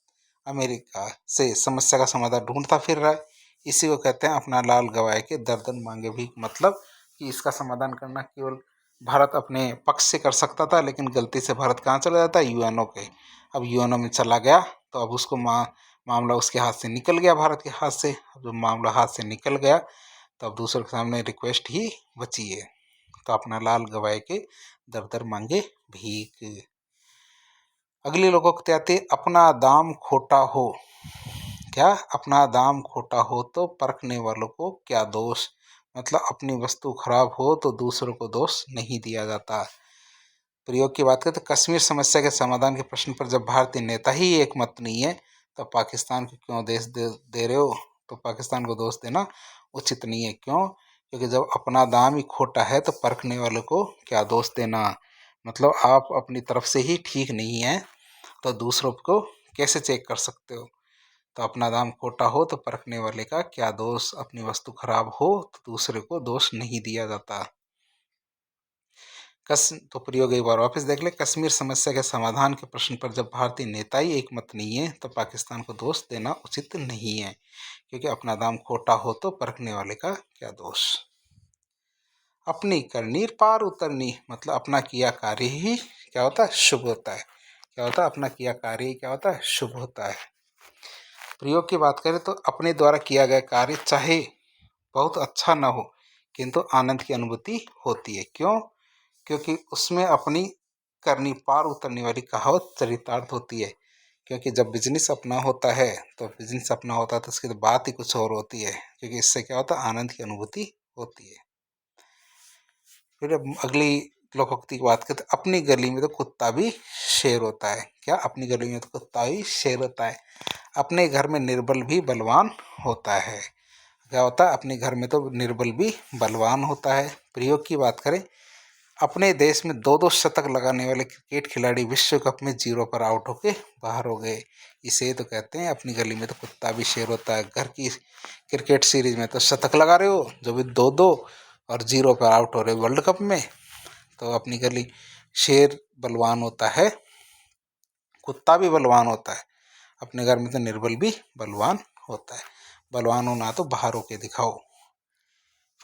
अमेरिका से समस्या का समाधान ढूंढता फिर रहा है। इसी को कहते हैं अपना लाल गवाए के दर्दन मांगे भीख। मतलब कि इसका समाधान करना केवल भारत अपने पक्ष से कर सकता था, लेकिन गलती से भारत कहाँ चला जाता है, यूएनओ के। अब यूएनओ में चला गया तो अब उसको मामला उसके हाथ से निकल गया, भारत के हाथ से। अब जब मामला हाथ से निकल गया तो अब दूसरों के सामने रिक्वेस्ट ही बची है। तो अपना लाल गवाए के दर दर मांगे भीख। अगली लोकोक्ति आती है, अपना दाम खोटा हो, क्या, अपना दाम खोटा हो तो परखने वालों को क्या दोष। मतलब अपनी वस्तु खराब हो तो दूसरों को दोष नहीं दिया जाता। प्रयोग की बात करें तो कश्मीर समस्या के समाधान के प्रश्न पर जब भारतीय नेता ही एक मत नहीं है तो पाकिस्तान को क्यों दे रहे हो। तो पाकिस्तान को दोष देना उचित नहीं है। क्यों, क्योंकि जब अपना दाम ही खोटा है तो परखने वालों को क्या दोष देना। मतलब आप अपनी तरफ से ही ठीक नहीं है तो दूसरों को कैसे चेक कर सकते हो। तो अपना दाम खोटा हो तो परखने वाले का क्या दोष, अपनी वस्तु खराब हो तो दूसरे को दोष नहीं दिया जाता। तो प्रयोग एक बार वापस देख ले, कश्मीर समस्या के समाधान के प्रश्न पर जब भारतीय नेता ही एक मत नहीं है तो पाकिस्तान को दोष देना उचित नहीं है, क्योंकि अपना दाम खोटा हो तो परखने वाले का क्या दोष। अपनी करनी पार उतरनी। मतलब अपना किया कार्य ही क्या होता है, शुभ होता है। क्या होता है, अपना किया कार्य ही क्या होता है, शुभ होता है। प्रयोग की बात करें तो अपने द्वारा किया गया कार्य चाहे बहुत अच्छा न हो किंतु आनंद की अनुभूति होती है। क्यों, क्योंकि उसमें अपनी करनी पार उतरने वाली कहावत चरितार्थ होती है। क्योंकि जब बिजनेस अपना होता है तो बिजनेस अपना होता है तो उसकी तो बात ही कुछ और होती है, क्योंकि इससे क्या होता है, आनंद की अनुभूति होती है। फिर अगली लोकोक्ति की बात करते, अपनी गली में तो कुत्ता भी शेर होता है। क्या, अपनी गली में तो कुत्ता भी शेर होता है। अपने घर में निर्बल भी बलवान होता है। क्या होता है, अपने घर में तो निर्बल भी बलवान होता है। प्रयोग की बात करें, अपने देश में 2-2 शतक लगाने वाले क्रिकेट खिलाड़ी विश्व कप में 0 पर आउट होके बाहर हो गए। इसे तो कहते हैं अपनी गली में तो कुत्ता भी शेर होता है। घर की क्रिकेट सीरीज में तो शतक लगा रहे हो, जो भी 2-2 और 0 पर आउट हो रहे वर्ल्ड कप में, तो अपनी गली शेर बलवान होता है, कुत्ता भी बलवान होता है। अपने घर में तो निर्बल भी बलवान होता है। बलवान होना तो बाहर होके दिखाओ।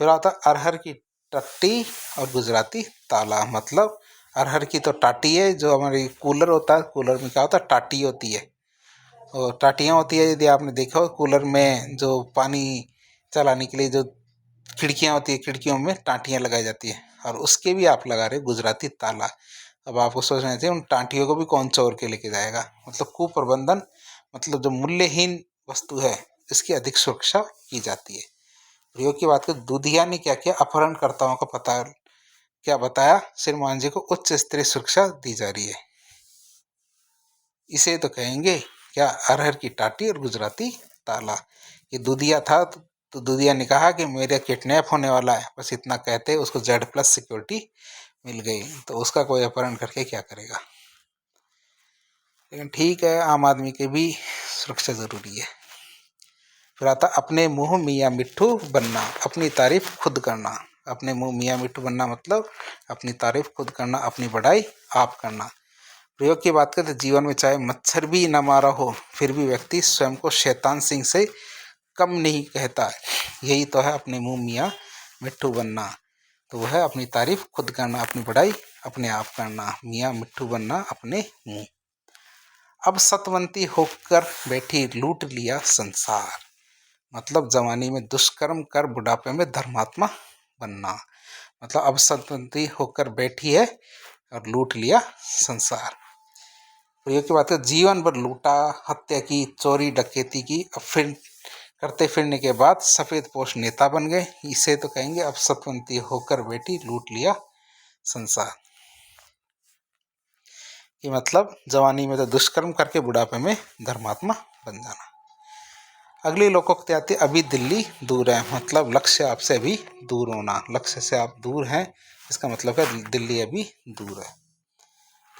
फिर आता अरहर की टट्टी और गुजराती ताला। मतलब अरहर की तो टाटी है, जो हमारी कूलर होता है, कूलर में क्या होता है, टाटी होती है। और टाटियाँ होती है, यदि आपने देखा हो कूलर में जो पानी चलाने के लिए जो खिड़कियाँ होती है, खिड़कियों में टाटियाँ लगाई जाती है, और उसके भी आप लगा रहे गुजराती ताला। अब आपको सोचना चाहिए उन टांटियों को भी कौन चोर के लेके जाएगा। मतलब कुप्रबंधन, मतलब जो मूल्यहीन वस्तु है इसकी अधिक सुरक्षा की जाती है। प्रयोग की बात करें, दूधिया ने क्या किया, अपहरणकर्ताओं का पता क्या बताया, श्रीमान जी को उच्च स्तरीय सुरक्षा दी जा रही है। इसे तो कहेंगे क्या, अरहर की टाटी और गुजराती ताला। ये दूधिया था तो दूधिया ने कहा कि मेरा किडनैप होने वाला है, बस इतना कहते उसको Z+ सिक्योरिटी मिल गई, तो उसका कोई अपहरण करके क्या करेगा। लेकिन ठीक है, आम आदमी के भी सुरक्षा जरूरी है। फिर आता अपने मुंह मियाँ मिट्ठू बनना, अपनी तारीफ खुद करना। अपने मुंह मियाँ मिट्ठू बनना मतलब अपनी तारीफ खुद करना, अपनी बड़ाई आप करना। प्रयोग की बात करें तो जीवन में चाहे मच्छर भी न मारा हो फिर भी व्यक्ति स्वयं को शैतान सिंह से कम नहीं कहता। यही तो है अपने मुंह मियाँ मिट्ठू बनना। तो वह है अपनी तारीफ खुद करना, अपनी बड़ाई अपने आप करना, मियाँ मिट्ठू बनना अपने मुंह। अब सतवंती होकर बैठी लूट लिया संसार, मतलब जवानी में दुष्कर्म कर बुढ़ापे में धर्मात्मा बनना। मतलब अब सतवंती होकर बैठी है और लूट लिया संसार। प्रयोग की बात है, जीवन भर लूटा, हत्या की, चोरी डकैती की, अब फिर करते फिरने के बाद सफेद पोश नेता बन गए। इसे तो कहेंगे अब सतवंती होकर बैठी लूट लिया संसार। कि मतलब जवानी में तो दुष्कर्म करके बुढ़ापे में धर्मात्मा बन जाना। अगली लोकोक्ति आती है, अभी दिल्ली दूर है, मतलब लक्ष्य आपसे अभी दूर होना। लक्ष्य से आप दूर हैं, इसका मतलब है दिल्ली अभी दूर है।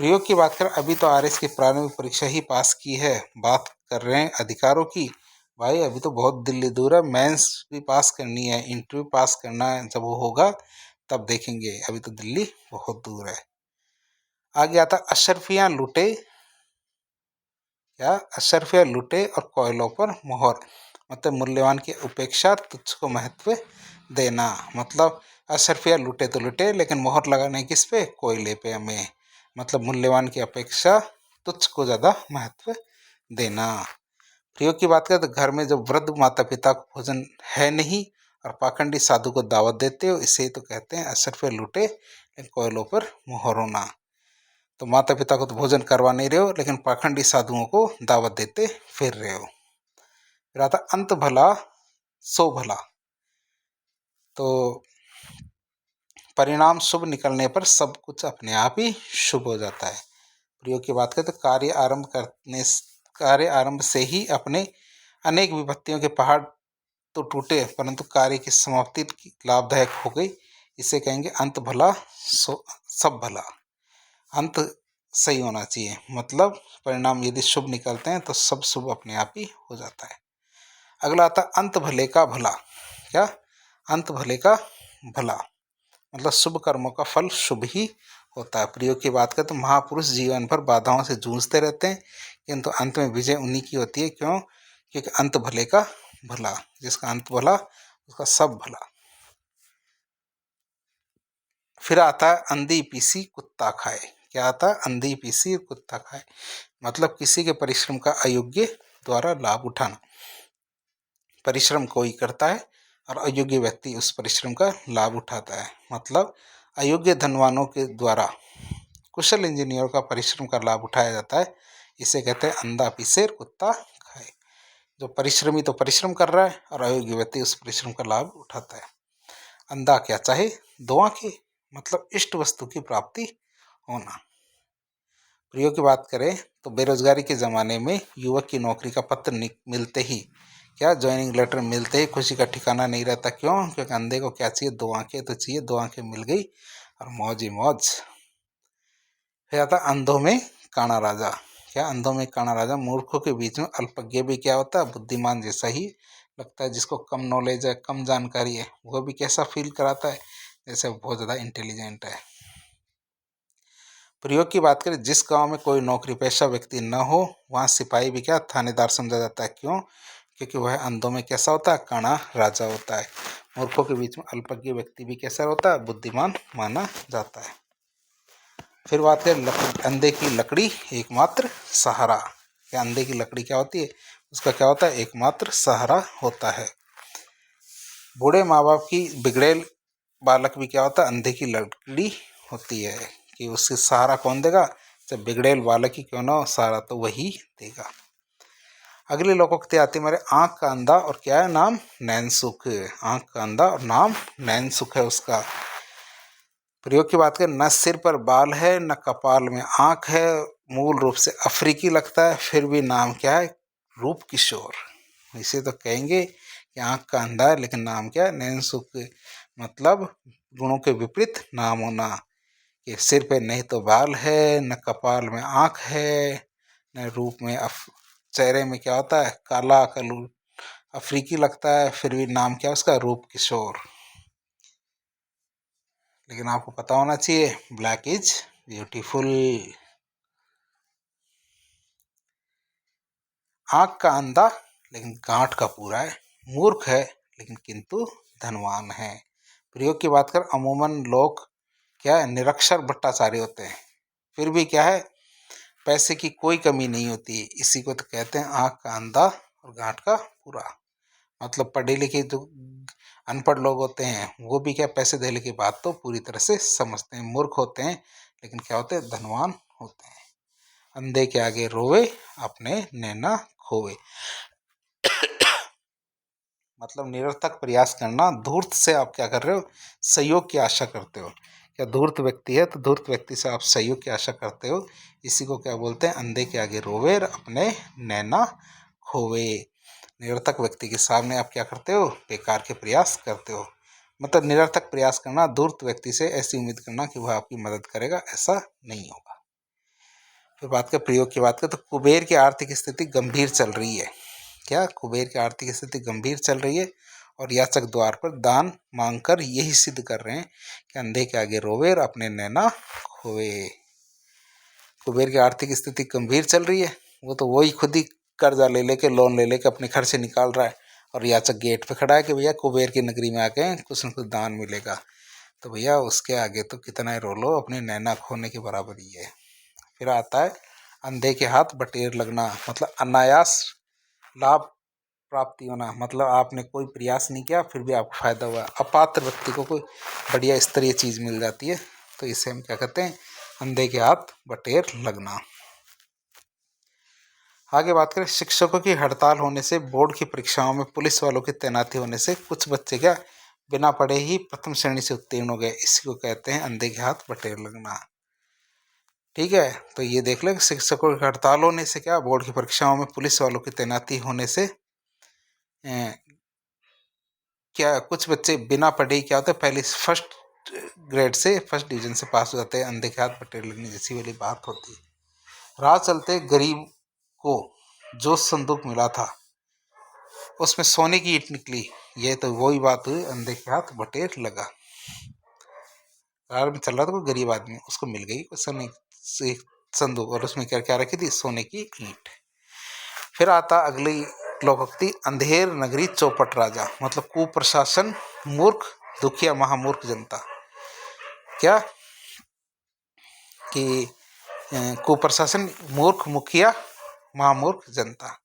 प्रयोग की बात करें, अभी तो RS की प्रारंभिक परीक्षा ही पास की है, बात कर रहे हैं अधिकारों की। भाई अभी तो बहुत दिल्ली दूर है, मेंस भी पास करनी है, इंटरव्यू पास करना है, जब वो होगा तब देखेंगे, अभी तो दिल्ली बहुत दूर है। आगे आता अशरफियाँ लूटे, क्या, अशरफियाँ लूटे और कोयलों पर मोहर, मतलब मूल्यवान की उपेक्षा, तुच्छ को महत्व देना। मतलब अशरफियाँ लूटे तो लूटे लेकिन मोहर लगाने किस पे, कोयले पे हमें, मतलब मूल्यवान की अपेक्षा तुच्छ को ज़्यादा महत्व देना। प्रयोग की बात करें तो घर में जब वृद्ध माता पिता को भोजन है नहीं और पाखंडी साधु को दावत देते हो, इसे तो कहते हैं अशरफियाँ लूटे लेकिन कोयलों पर मोहर होना। तो माता पिता को तो भोजन करवा नहीं रहे हो लेकिन पाखंडी साधुओं को दावत देते फिर रहे हो। फिर आता अंत भला सो भला, तो परिणाम शुभ निकलने पर सब कुछ अपने आप ही शुभ हो जाता है। प्रयोग की बात करें तो कार्य आरंभ से ही अपने अनेक विपत्तियों के पहाड़ तो टूटे परंतु कार्य की समाप्ति लाभदायक हो गई। इसे कहेंगे अंत भला सो सब भला। अंत सही होना चाहिए, मतलब परिणाम यदि शुभ निकलते हैं तो सब शुभ अपने आप ही हो जाता है। अगला आता अंत भले का भला, क्या, अंत भले का भला मतलब शुभ कर्मों का फल शुभ ही होता है। प्रयोग की बात करें तो महापुरुष जीवन भर बाधाओं से जूझते रहते हैं किंतु अंत में विजय उन्हीं की होती है। क्यों, क्योंकि अंत भले का भला, जिसका अंत भला उसका सब भला। फिर आता है अंधी पीसी कुत्ता खाए, क्या आता है, अंधी पीसी कुत्ता खाए, मतलब किसी के परिश्रम का अयोग्य द्वारा लाभ उठाना। परिश्रम कोई करता है और अयोग्य व्यक्ति उस परिश्रम का लाभ उठाता है। मतलब अयोग्य धनवानों के द्वारा कुशल इंजीनियरों का परिश्रम का लाभ उठाया जाता है। इसे कहते हैं अंधा पीसे कुत्ता खाए। जो परिश्रमी तो परिश्रम कर रहा है और अयोग्य व्यक्ति उस परिश्रम का लाभ उठाता है। अंधा क्या चाहे दो आंखें, मतलब इष्ट वस्तु की प्राप्ति होना। प्रयोग की बात करें तो बेरोजगारी के ज़माने में युवक की नौकरी का पत्र मिलते ही, क्या, ज्वाइनिंग लेटर मिलते ही खुशी का ठिकाना नहीं रहता। क्यों, क्योंकि अंधे को क्या चाहिए, दो आंखें तो चाहिए, दो आंखें मिल गई और मौज ही मौज। फिर आता अंधों में काना राजा, क्या, अंधों में काना राजा, मूर्खों के बीच में अल्पज्ञ भी क्या होता है, बुद्धिमान जैसा ही लगता है। जिसको कम नॉलेज है, कम जानकारी है, वह भी कैसा फील कराता है, जैसे बहुत ज़्यादा इंटेलिजेंट है। प्रयोग की बात करें, जिस गांव में कोई नौकरी पेशा व्यक्ति न हो वहाँ सिपाही भी क्या, थानेदार समझा जाता है। क्यों, क्योंकि वह अंधों में कैसा होता है, काना राजा होता है। मूर्खों के बीच में अल्पज्ञ व्यक्ति भी कैसा होता है, बुद्धिमान माना जाता है। फिर बात करें अंधे की लकड़ी एकमात्र सहारा, क्या, अंधे की लकड़ी क्या होती है, उसका क्या होता है, एकमात्र सहारा होता है। बूढ़े माँ बाप की बिगड़ेल बालक भी क्या होता है, अंधे की लकड़ी होती है। कि उससे सहारा कौन देगा, जब बिगड़ेल बालक ही क्यों ना हो, सहारा तो वही देगा। अगली लोकोक्ति आती है मेरे, आंख का अंधा और क्या है नाम, नैनसुख। आंख का अंधा और नाम नैनसुख है उसका। प्रयोग की बात करें, न सिर पर बाल है न कपाल में आंख है, मूल रूप से अफ्रीकी लगता है, फिर भी नाम क्या है, रूप किशोर। इसे तो कहेंगे कि आंख का अंधा है लेकिन नाम क्या है, नैनसुख। मतलब गुणों के विपरीत नाम होना, कि सिर पे नहीं तो बाल है, न कपाल में आंख है, न रूप में चेहरे में क्या होता है, काला कलू अफ्रीकी लगता है, फिर भी नाम क्या उसका, रूप किशोर। लेकिन आपको पता होना चाहिए, ब्लैक इज ब्यूटीफुल। आंख का अंधा लेकिन गांठ का पूरा है, मूर्ख है लेकिन किंतु धनवान है। प्रयोग की बात कर, अमूमन लोग क्या है, निरक्षर भट्टाचारी होते हैं, फिर भी क्या है, पैसे की कोई कमी नहीं होती, इसी को तो कहते हैं आंख का अंधा और गांठ का पूरा। मतलब पढ़े लिखे जो अनपढ़ लोग होते हैं वो भी क्या, पैसे देने की बात तो पूरी तरह से समझते हैं, मूर्ख होते हैं लेकिन क्या होते हैं, धनवान होते हैं। अंधे के आगे रोवे अपने नैना खोवे। मतलब निरर्थक प्रयास करना, धूर्त से आप क्या कर रहे हो, सहयोग की आशा करते हो। क्या धूर्त व्यक्ति है तो धूर्त व्यक्ति से आप सहयोग की आशा करते हो, इसी को क्या बोलते हैं, अंधे के आगे रोवे और अपने नैना खोवे। निरर्थक व्यक्ति के सामने आप क्या करते हो, बेकार के प्रयास करते हो। मतलब निरर्थक प्रयास करना, धूर्त व्यक्ति से ऐसी उम्मीद करना कि वह आपकी मदद करेगा, ऐसा नहीं होगा। फिर बात कर प्रयोग की बात करें तो, कुबेर की आर्थिक स्थिति गंभीर चल रही है। क्या, कुबेर की आर्थिक स्थिति गंभीर चल रही है और याचक द्वार पर दान मांगकर यही सिद्ध कर रहे हैं कि अंधे के आगे रोवे और अपने नैना खोवे। कुबेर की आर्थिक स्थिति गंभीर चल रही है, वो तो वही खुद ही कर्जा ले लेके, लोन ले लेके अपने खर्चे निकाल रहा है, और याचक गेट पे खड़ा है कि भैया कुबेर की नगरी में आके कुछ न कुछ दान मिलेगा, तो भैया उसके आगे तो कितना ही रो लो, अपने नैना खोने के बराबर ही है। फिर आता है अंधे के हाथ बटेर लगना, मतलब अनायास लाभ प्राप्ति होना, मतलब आपने कोई प्रयास नहीं किया फिर भी आपको फायदा हुआ। अपात्र व्यक्ति को कोई बढ़िया स्तरीय चीज मिल जाती है, तो इसे हम क्या कहते हैं, अंधे के हाथ बटेर लगना। आगे बात करें, शिक्षकों की हड़ताल होने से, बोर्ड की परीक्षाओं में पुलिस वालों की तैनाती होने से कुछ बच्चे क्या बिना पढ़े ही प्रथम श्रेणी से उत्तीर्ण हो गए, इसी को कहते हैं अंधे के हाथ बटेर लगना। ठीक है, तो ये देख लें, शिक्षकों की हड़ताल होने से क्या, बोर्ड की परीक्षाओं में पुलिस वालों की तैनाती होने से क्या कुछ बच्चे बिना पढ़े क्या होता है, पहले फर्स्ट ग्रेड से फर्स्ट डिवीजन से पास हो जाते हैं, अंधे के हाथ बटेर लगने जैसी वाली बात होती है। राह चलते गरीब को जो संदूक मिला था उसमें सोने की ईंट निकली, ये तो वही बात हुई, अंधे के हाथ बटेर लगा। राह में चल रहा था कोई गरीब आदमी, उसको मिल गई सोने से संदूक, और उसमें क्या क्या रखी थी, सोने की ईंट। फिर आता अगली लोकोक्ति, अंधेर नगरी चौपट राजा, मतलब कुप्रशासन, मूर्ख दुखिया महामूर्ख जनता। क्या कि कुप्रशासन, मूर्ख मुखिया, महामूर्ख जनता।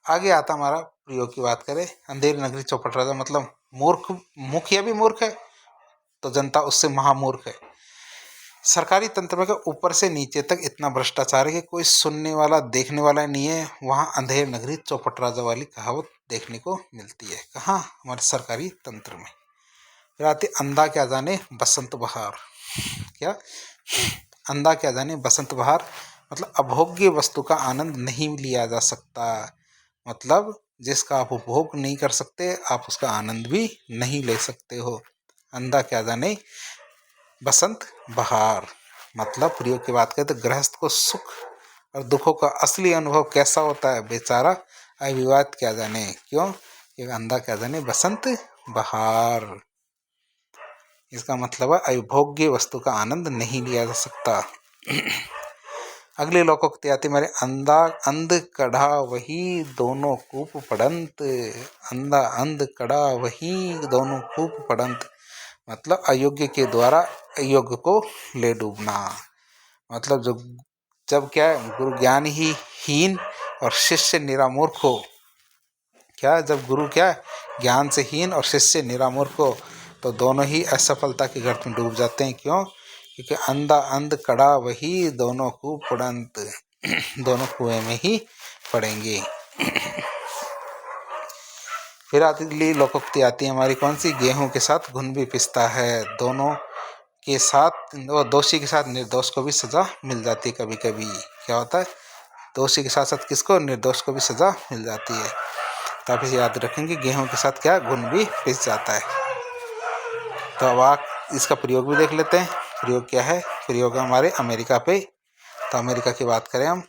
आगे आता हमारा प्रयोग की बात करें, अंधेर नगरी चौपट राजा, मतलब मूर्ख मुखिया भी मूर्ख है तो जनता उससे महामूर्ख है। सरकारी तंत्र में ऊपर से नीचे तक इतना भ्रष्टाचार है कि कोई सुनने वाला देखने वाला नहीं है, वहाँ अंधेर नगरी चौपट राजा वाली कहावत देखने को मिलती है। कहाँ, हमारे सरकारी तंत्र में। फिर आती अंधा क्या जाने बसंत बहार। क्या, अंधा क्या जाने बसंत बहार, मतलब अभोग्य वस्तु का आनंद नहीं लिया जा सकता, मतलब जिसका आप उपभोग नहीं कर सकते आप उसका आनंद भी नहीं ले सकते हो। अंधा क्या जाने बसंत बहार, मतलब प्रयोग की बात करें तो गृहस्थ को सुख और दुखों का असली अनुभव कैसा होता है, बेचारा अविवाद क्या जाने, क्यों, ये अंधा क्या जाने बसंत बहार। इसका मतलब है अविभोग्य वस्तु का आनंद नहीं लिया जा सकता। अगली लोकोक्ति आती मेरे, अंधा अंध कढ़ा वही दोनों कूप पड़ंत। अंधा अंध कढ़ा वही दोनों कूप पड़ंत, मतलब अयोग्य के द्वारा अयोग्य को ले डूबना। मतलब जब क्या है, गुरु ज्ञान ही हीन और शिष्य निरामूर्ख हो, क्या जब गुरु क्या है ज्ञान से हीन और शिष्य निरामूर्ख हो, तो दोनों ही असफलता के गर्त में डूब जाते हैं। क्यों, क्योंकि अंधा अंध कड़ा वही, दोनों को पड़ंत, दोनों कुएं में ही पड़ेंगे। फिर अगली लोकोक्ति आती है हमारी कौन सी, गेहूं के साथ घुन भी पिसता है। दोनों के साथ, दोषी के साथ निर्दोष को भी सजा मिल जाती है। कभी कभी क्या होता है, दोषी के साथ साथ किसको, निर्दोष को भी सजा मिल जाती है। तो आप इसे याद रखेंगे, गेहूं के साथ क्या, घुन भी पिस जाता है। तो अब आप इसका प्रयोग भी देख लेते हैं। प्रयोग क्या है, प्रयोग है हमारे अमेरिका पे। तो अमेरिका की बात करें हम,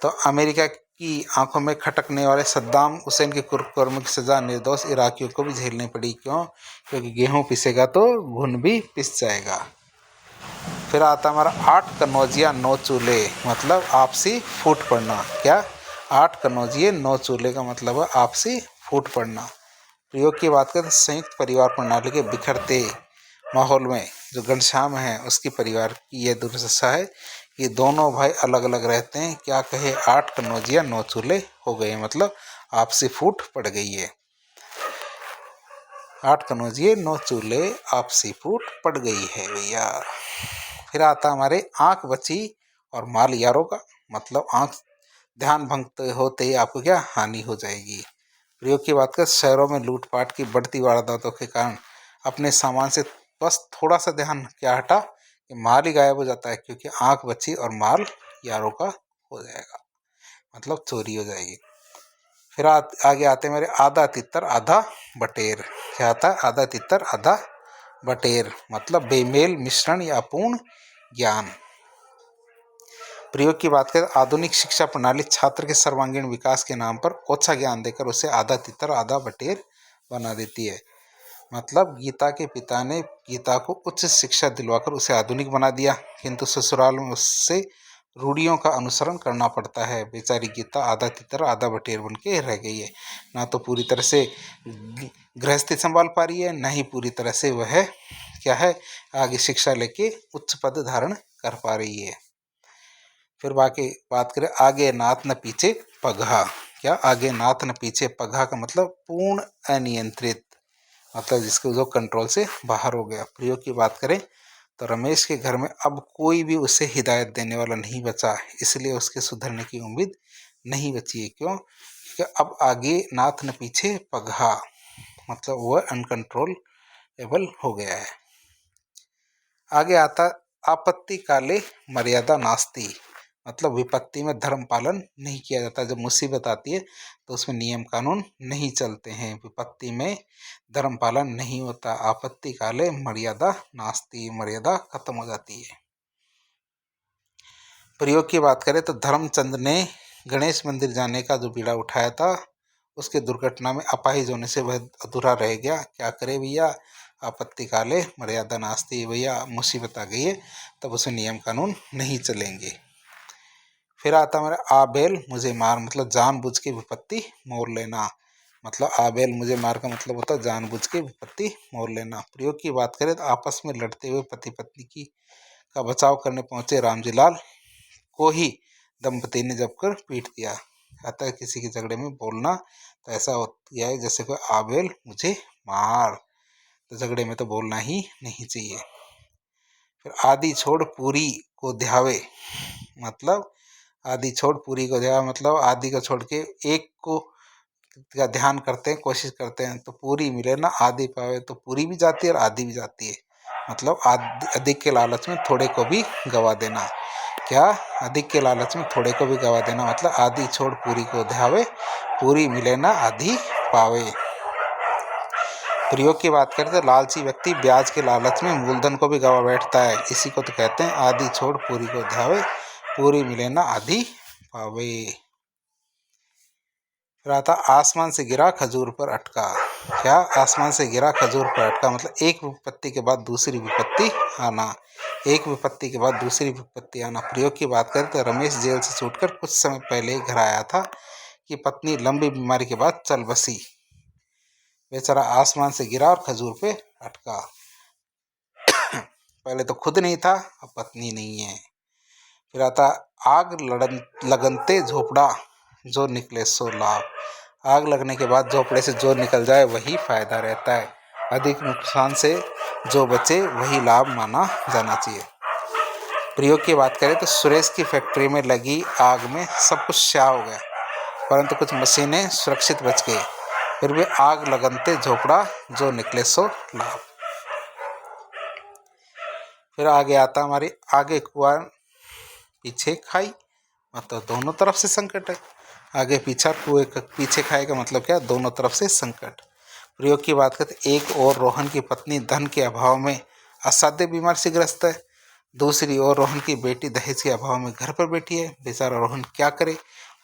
तो अमेरिका की आंखों में खटकने वाले सद्दाम हुसैन के कुकर्म की सजा निर्दोष इराकियों को भी झेलनी पड़ी। क्यों, क्योंकि गेहूं पिसेगा तो घुन भी पिस जाएगा। फिर आता हमारा 8 कनौजिया 9 चूल्हे, मतलब आपसी फूट पड़ना। क्या, 8 कनौजिए 9 चूल्हे का मतलब है आपसी फूट पड़ना। प्रयोग की बात करें तो संयुक्त परिवार प्रणाली के बिखरते माहौल में जो घनश्याम है उसकी परिवार की यह दुर्दशा है कि दोनों भाई अलग अलग रहते हैं। क्या कहे, 8 कनौजिया 9 चूल्हे हो गए, मतलब आपसी फूट पड़ गई है। 8 कनौजिए 9 चूल्हे, आपसी फूट पड़ गई है भैया। फिर आता हमारे आंख बची और माल यारों का, मतलब आंख ध्यान भंग होते ही आपको क्या, हानि हो जाएगी। प्रयोग की बात करें, शहरों में लूटपाट की बढ़ती वारदातों के कारण अपने सामान से बस थोड़ा सा ध्यान क्या हटा कि माल ही गायब हो जाता है, क्योंकि आंख बची और माल यारों का हो जाएगा, मतलब चोरी हो जाएगी। फिर आगे आते हैं मेरे आधा तितर आधा बटेर। क्या आता है, आधा तितर आधा बटेर, मतलब बेमेल मिश्रण या अपूर्ण ज्ञान। प्रयोग की बात करें, आधुनिक शिक्षा प्रणाली छात्र के सर्वांगीण विकास के नाम पर ओछा ज्ञान देकर उसे आधा तितर आधा बटेर बना देती है। मतलब गीता के पिता ने गीता को उच्च शिक्षा दिलवाकर उसे आधुनिक बना दिया, किंतु ससुराल में उससे रूढ़ियों का अनुसरण करना पड़ता है। बेचारी गीता आधा तितर आधा बटेर बन के रह गई है, ना तो पूरी तरह से गृहस्थी संभाल पा रही है, ना ही पूरी तरह से वह क्या है, आगे शिक्षा लेके उच्च पद धारण कर पा रही है। फिर बाकी बात करें, आगे नाथ न पीछे पगहा। क्या, आगे नाथ न पीछे पगहा का मतलब पूर्ण अनियंत्रित, मतलब जिसको जो कंट्रोल से बाहर हो गया। प्रयोग की बात करें तो रमेश के घर में अब कोई भी उसे हिदायत देने वाला नहीं बचा, इसलिए उसके सुधरने की उम्मीद नहीं बची है। क्यों, क्योंकि अब आगे नाथ न पीछे पगहा, मतलब वह अनकंट्रोलेबल हो गया है। आगे आता आपत्ति काले मर्यादा नास्ती, मतलब विपत्ति में धर्म पालन नहीं किया जाता। जब मुसीबत आती है तो उसमें नियम कानून नहीं चलते हैं, विपत्ति में धर्म पालन नहीं होता। आपत्ति काले मर्यादा नास्ती, मर्यादा खत्म हो जाती है। प्रयोग की बात करें तो धर्मचंद ने गणेश मंदिर जाने का जो बीड़ा उठाया था, उसके दुर्घटना में अपाहिज होने से वह अधूरा रह गया। क्या करे भैया, आपत्ति काले मर्यादा नास्ती, भैया मुसीबत आ गई है तब उसे नियम कानून नहीं चलेंगे। फिर आता हमारा आबेल मुझे मार, मतलब जानबूझ के विपत्ति मोल लेना। मतलब आबेल मुझे मार का मतलब होता है जानबूझ के विपत्ति मोल लेना। प्रयोग की बात करें तो आपस में लड़ते हुए पति पत्नी की का बचाव करने पहुंचे रामजी लाल को ही दंपति ने जबकर पीट दिया। आता है किसी के झगड़े में बोलना तो ऐसा होता है जैसे कोई आबेल मुझे मार, तो झगड़े में तो बोलना ही नहीं चाहिए। फिर आदि छोड़ पूरी को ध्यावे, मतलब आदि छोड़ पूरी को ध्यावे, मतलब आदि को छोड़ के एक को का ध्यान करते हैं, कोशिश करते हैं तो पूरी मिले ना आदि पावे, तो पूरी भी जाती है और आदि भी जाती है। मतलब अधिक के लालच में थोड़े को भी गवा देना। क्या, अधिक के लालच में थोड़े को भी गवा देना, मतलब आदि छोड़ पूरी को ध्यावे, पूरी मिले ना आदि पावे। प्रयोग की बात करें तो लालची व्यक्ति ब्याज के लालच में मूलधन को भी गवा बैठता है, इसी को तो कहते हैं आदि छोड़ पूरी को ध्यावे, पूरी मिले ना आदि पावे। फिर आता आसमान से गिरा खजूर पर अटका। क्या, आसमान से गिरा खजूर पर अटका, मतलब एक विपत्ति के बाद दूसरी विपत्ति आना, एक विपत्ति के बाद दूसरी विपत्ति आना। प्रयोग की बात करें तो रमेश जेल से छूटकर कुछ समय पहले ही घर आया था कि पत्नी लंबी बीमारी के बाद चल बसी। बेचारा आसमान से गिरा और खजूर पे अटका। पहले तो खुद नहीं था, अब पत्नी नहीं है। फिर आता आग लगनते झोपड़ा जो निकले सो लाभ। आग लगने के बाद झोपड़े से जो निकल जाए वही फायदा रहता है। अधिक नुकसान से जो बचे वही लाभ माना जाना चाहिए। प्रयोग की बात करें तो सुरेश की फैक्ट्री में लगी आग में सब कुछ स्याह हो गया, परंतु कुछ मशीनें सुरक्षित बच गई। फिर भी आग लगनते झोपड़ा जो निकले सो लाभ। फिर आगे आता हमारी आगे कुआं पीछे खाई, मतलब दोनों तरफ से संकट है। आगे पीछा कुएं पीछे खाई का मतलब क्या, दोनों तरफ से संकट। प्रयोग की बात करते एक और रोहन की पत्नी धन के अभाव में असाध्य बीमार से ग्रस्त है, दूसरी ओर रोहन की बेटी दहेज के अभाव में घर पर बैठी है। बेचारा रोहन क्या करे,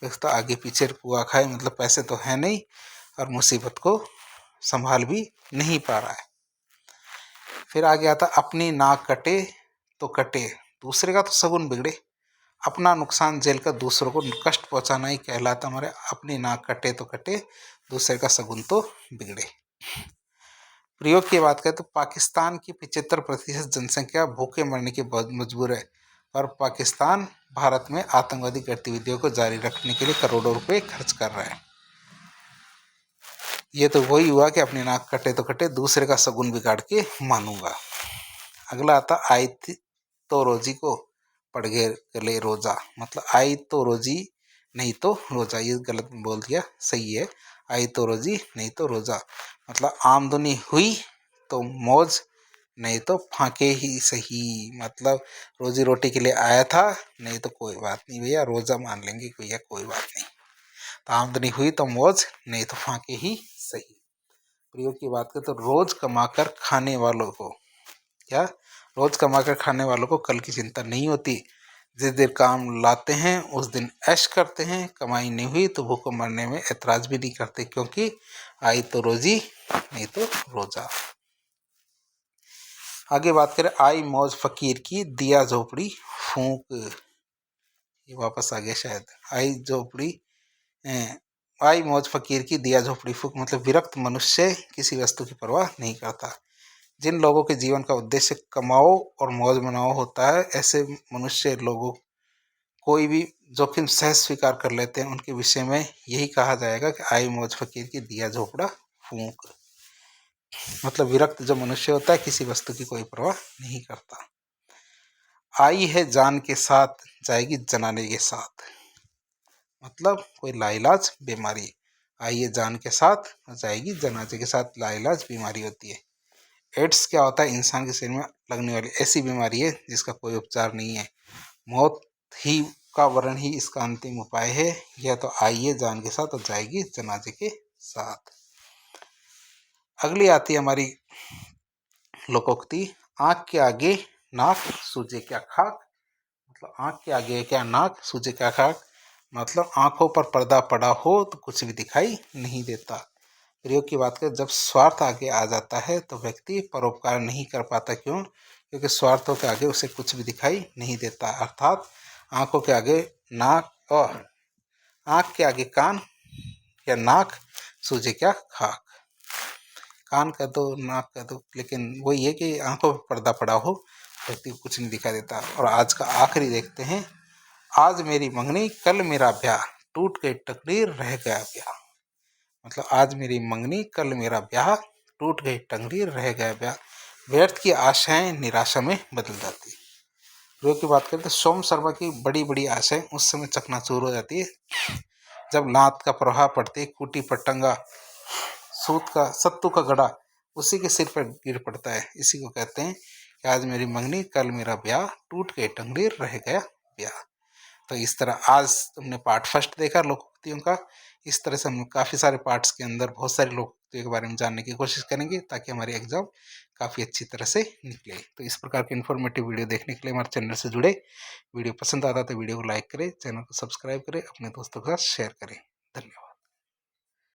तो आगे पीछे कुआ खाए, मतलब पैसे तो है नहीं और मुसीबत को संभाल भी नहीं पा रहा है। फिर आगे आता अपनी नाक कटे तो कटे, दूसरे का तो सगुन बिगड़े। अपना नुकसान झेल कर दूसरों को कष्ट पहुंचाना ही कहलाता हमारे अपनी नाक कटे तो कटे, दूसरे का सगुन तो बिगड़े। प्रयोग की बात करें तो पाकिस्तान की 75% जनसंख्या भूखे मरने की बहुत मजबूर है, और पाकिस्तान भारत में आतंकवादी गतिविधियों को जारी रखने के लिए करोड़ों रुपए खर्च कर रहा है। ये तो वही हुआ कि अपनी नाक कटे तो कटे, दूसरे का सगुन बिगाड़ के मानूंगा। अगला आता आई थी तो रोजी को पड़ गए रोजा, मतलब आई तो रोजी नहीं तो रोजा, ये गलत बोल दिया, सही है। आई तो रोजी नहीं तो रोजा, मतलब आमदनी हुई तो मौज, नहीं तो फांके ही सही। मतलब रोजी रोटी के लिए आया था, नहीं तो कोई बात नहीं भैया, रोजा मान लेंगे भैया, कोई बात नहीं। तो आमदनी हुई तो मौज, नहीं तो फांके ही सही। प्रयोग की बात करें तो रोज कमाकर खाने वालों को क्या, रोज कमाकर खाने वालों को कल की चिंता नहीं होती। जिस दिन काम लाते हैं उस दिन ऐश करते हैं, कमाई नहीं हुई तो भूखों मरने में ऐतराज भी नहीं करते, क्योंकि आई तो रोजी नहीं तो रोजा। आगे बात करें आई मौज फकीर की दिया झोपड़ी फूंक, ये वापस आ गया शायद। आई झोपड़ी आई मौज फकीर की दिया झोपड़ी फूंक, मतलब विरक्त मनुष्य किसी वस्तु की परवाह नहीं करता। जिन लोगों के जीवन का उद्देश्य कमाओ और मौज मनाओ होता है, ऐसे मनुष्य लोगों कोई भी जोखिम सहज स्वीकार कर लेते हैं। उनके विषय में यही कहा जाएगा कि आई मौज फकीर की दिया झोपड़ा फूंक, मतलब विरक्त जो मनुष्य होता है किसी वस्तु की कोई परवाह नहीं करता। आई है जान के साथ जाएगी जनाने के साथ, मतलब कोई लाइलाज बीमारी, आई है जान के साथ जाएगी जनाजे के साथ, लाइलाज बीमारी होती है। एड्स क्या होता है, इंसान के शरीर में लगने वाली ऐसी बीमारी है जिसका कोई उपचार नहीं है, मौत ही का वर्ण ही इसका अंतिम उपाय है। यह तो आइए जान के साथ और जाएगी जनाजे के साथ। अगली आती है हमारी लोकोक्ति, आंख के आगे नाक सूझे क्या खाक, मतलब आंख के आगे क्या नाक सूझे क्या खाक, मतलब आंखों पर पर्दा पड़ा हो तो कुछ भी दिखाई नहीं देता। प्रयोग की बात करें जब स्वार्थ आगे आ जाता है तो व्यक्ति परोपकार नहीं कर पाता, क्यों, क्योंकि स्वार्थों के आगे उसे कुछ भी दिखाई नहीं देता। अर्थात आंखों के आगे नाक और आंख के आगे कान या नाक सूझे क्या खाक, कान का दो नाक का दो, लेकिन वो ये कि आंखों पर पर्दा पड़ा हो, व्यक्ति को कुछ नहीं दिखाई देता। और आज का आखिरी देखते हैं, आज मेरी मंगनी कल मेरा ब्याह, टूट गई टकरी रह गया ब्याह, मतलब आज मेरी मंगनी कल मेरा ब्याह, टूट गई टंगड़ी रह गया ब्याह, व्यर्थ की आशाएं निराशा में बदल जाती है। प्रयोग की बात करें तो सोम शर्मा की बड़ी बड़ी आशाएं उस समय चकनाचूर हो जाती है जब लात का प्रभाव पड़ती है, कूटी पर टंगा सूत का सत्तू का गड़ा उसी के सिर पर गिर पड़ता है। इसी को कहते हैं कि आज मेरी मंगनी कल मेरा ब्याह, टूट गई टंगड़ी रह गया ब्याह। तो इस तरह आज तुमने पार्ट फर्स्ट देखा लोकोक्तियों का। इस तरह से हम काफ़ी सारे पार्ट्स के अंदर बहुत सारी लोकोक्तियों के बारे में जानने की कोशिश करेंगे, ताकि हमारी एग्जाम काफ़ी अच्छी तरह से निकले। तो इस प्रकार के इन्फॉर्मेटिव वीडियो देखने के लिए हमारे चैनल से जुड़े। वीडियो पसंद आता तो वीडियो को लाइक करें, चैनल को सब्सक्राइब करें, अपने दोस्तों के साथ शेयर करें। धन्यवाद।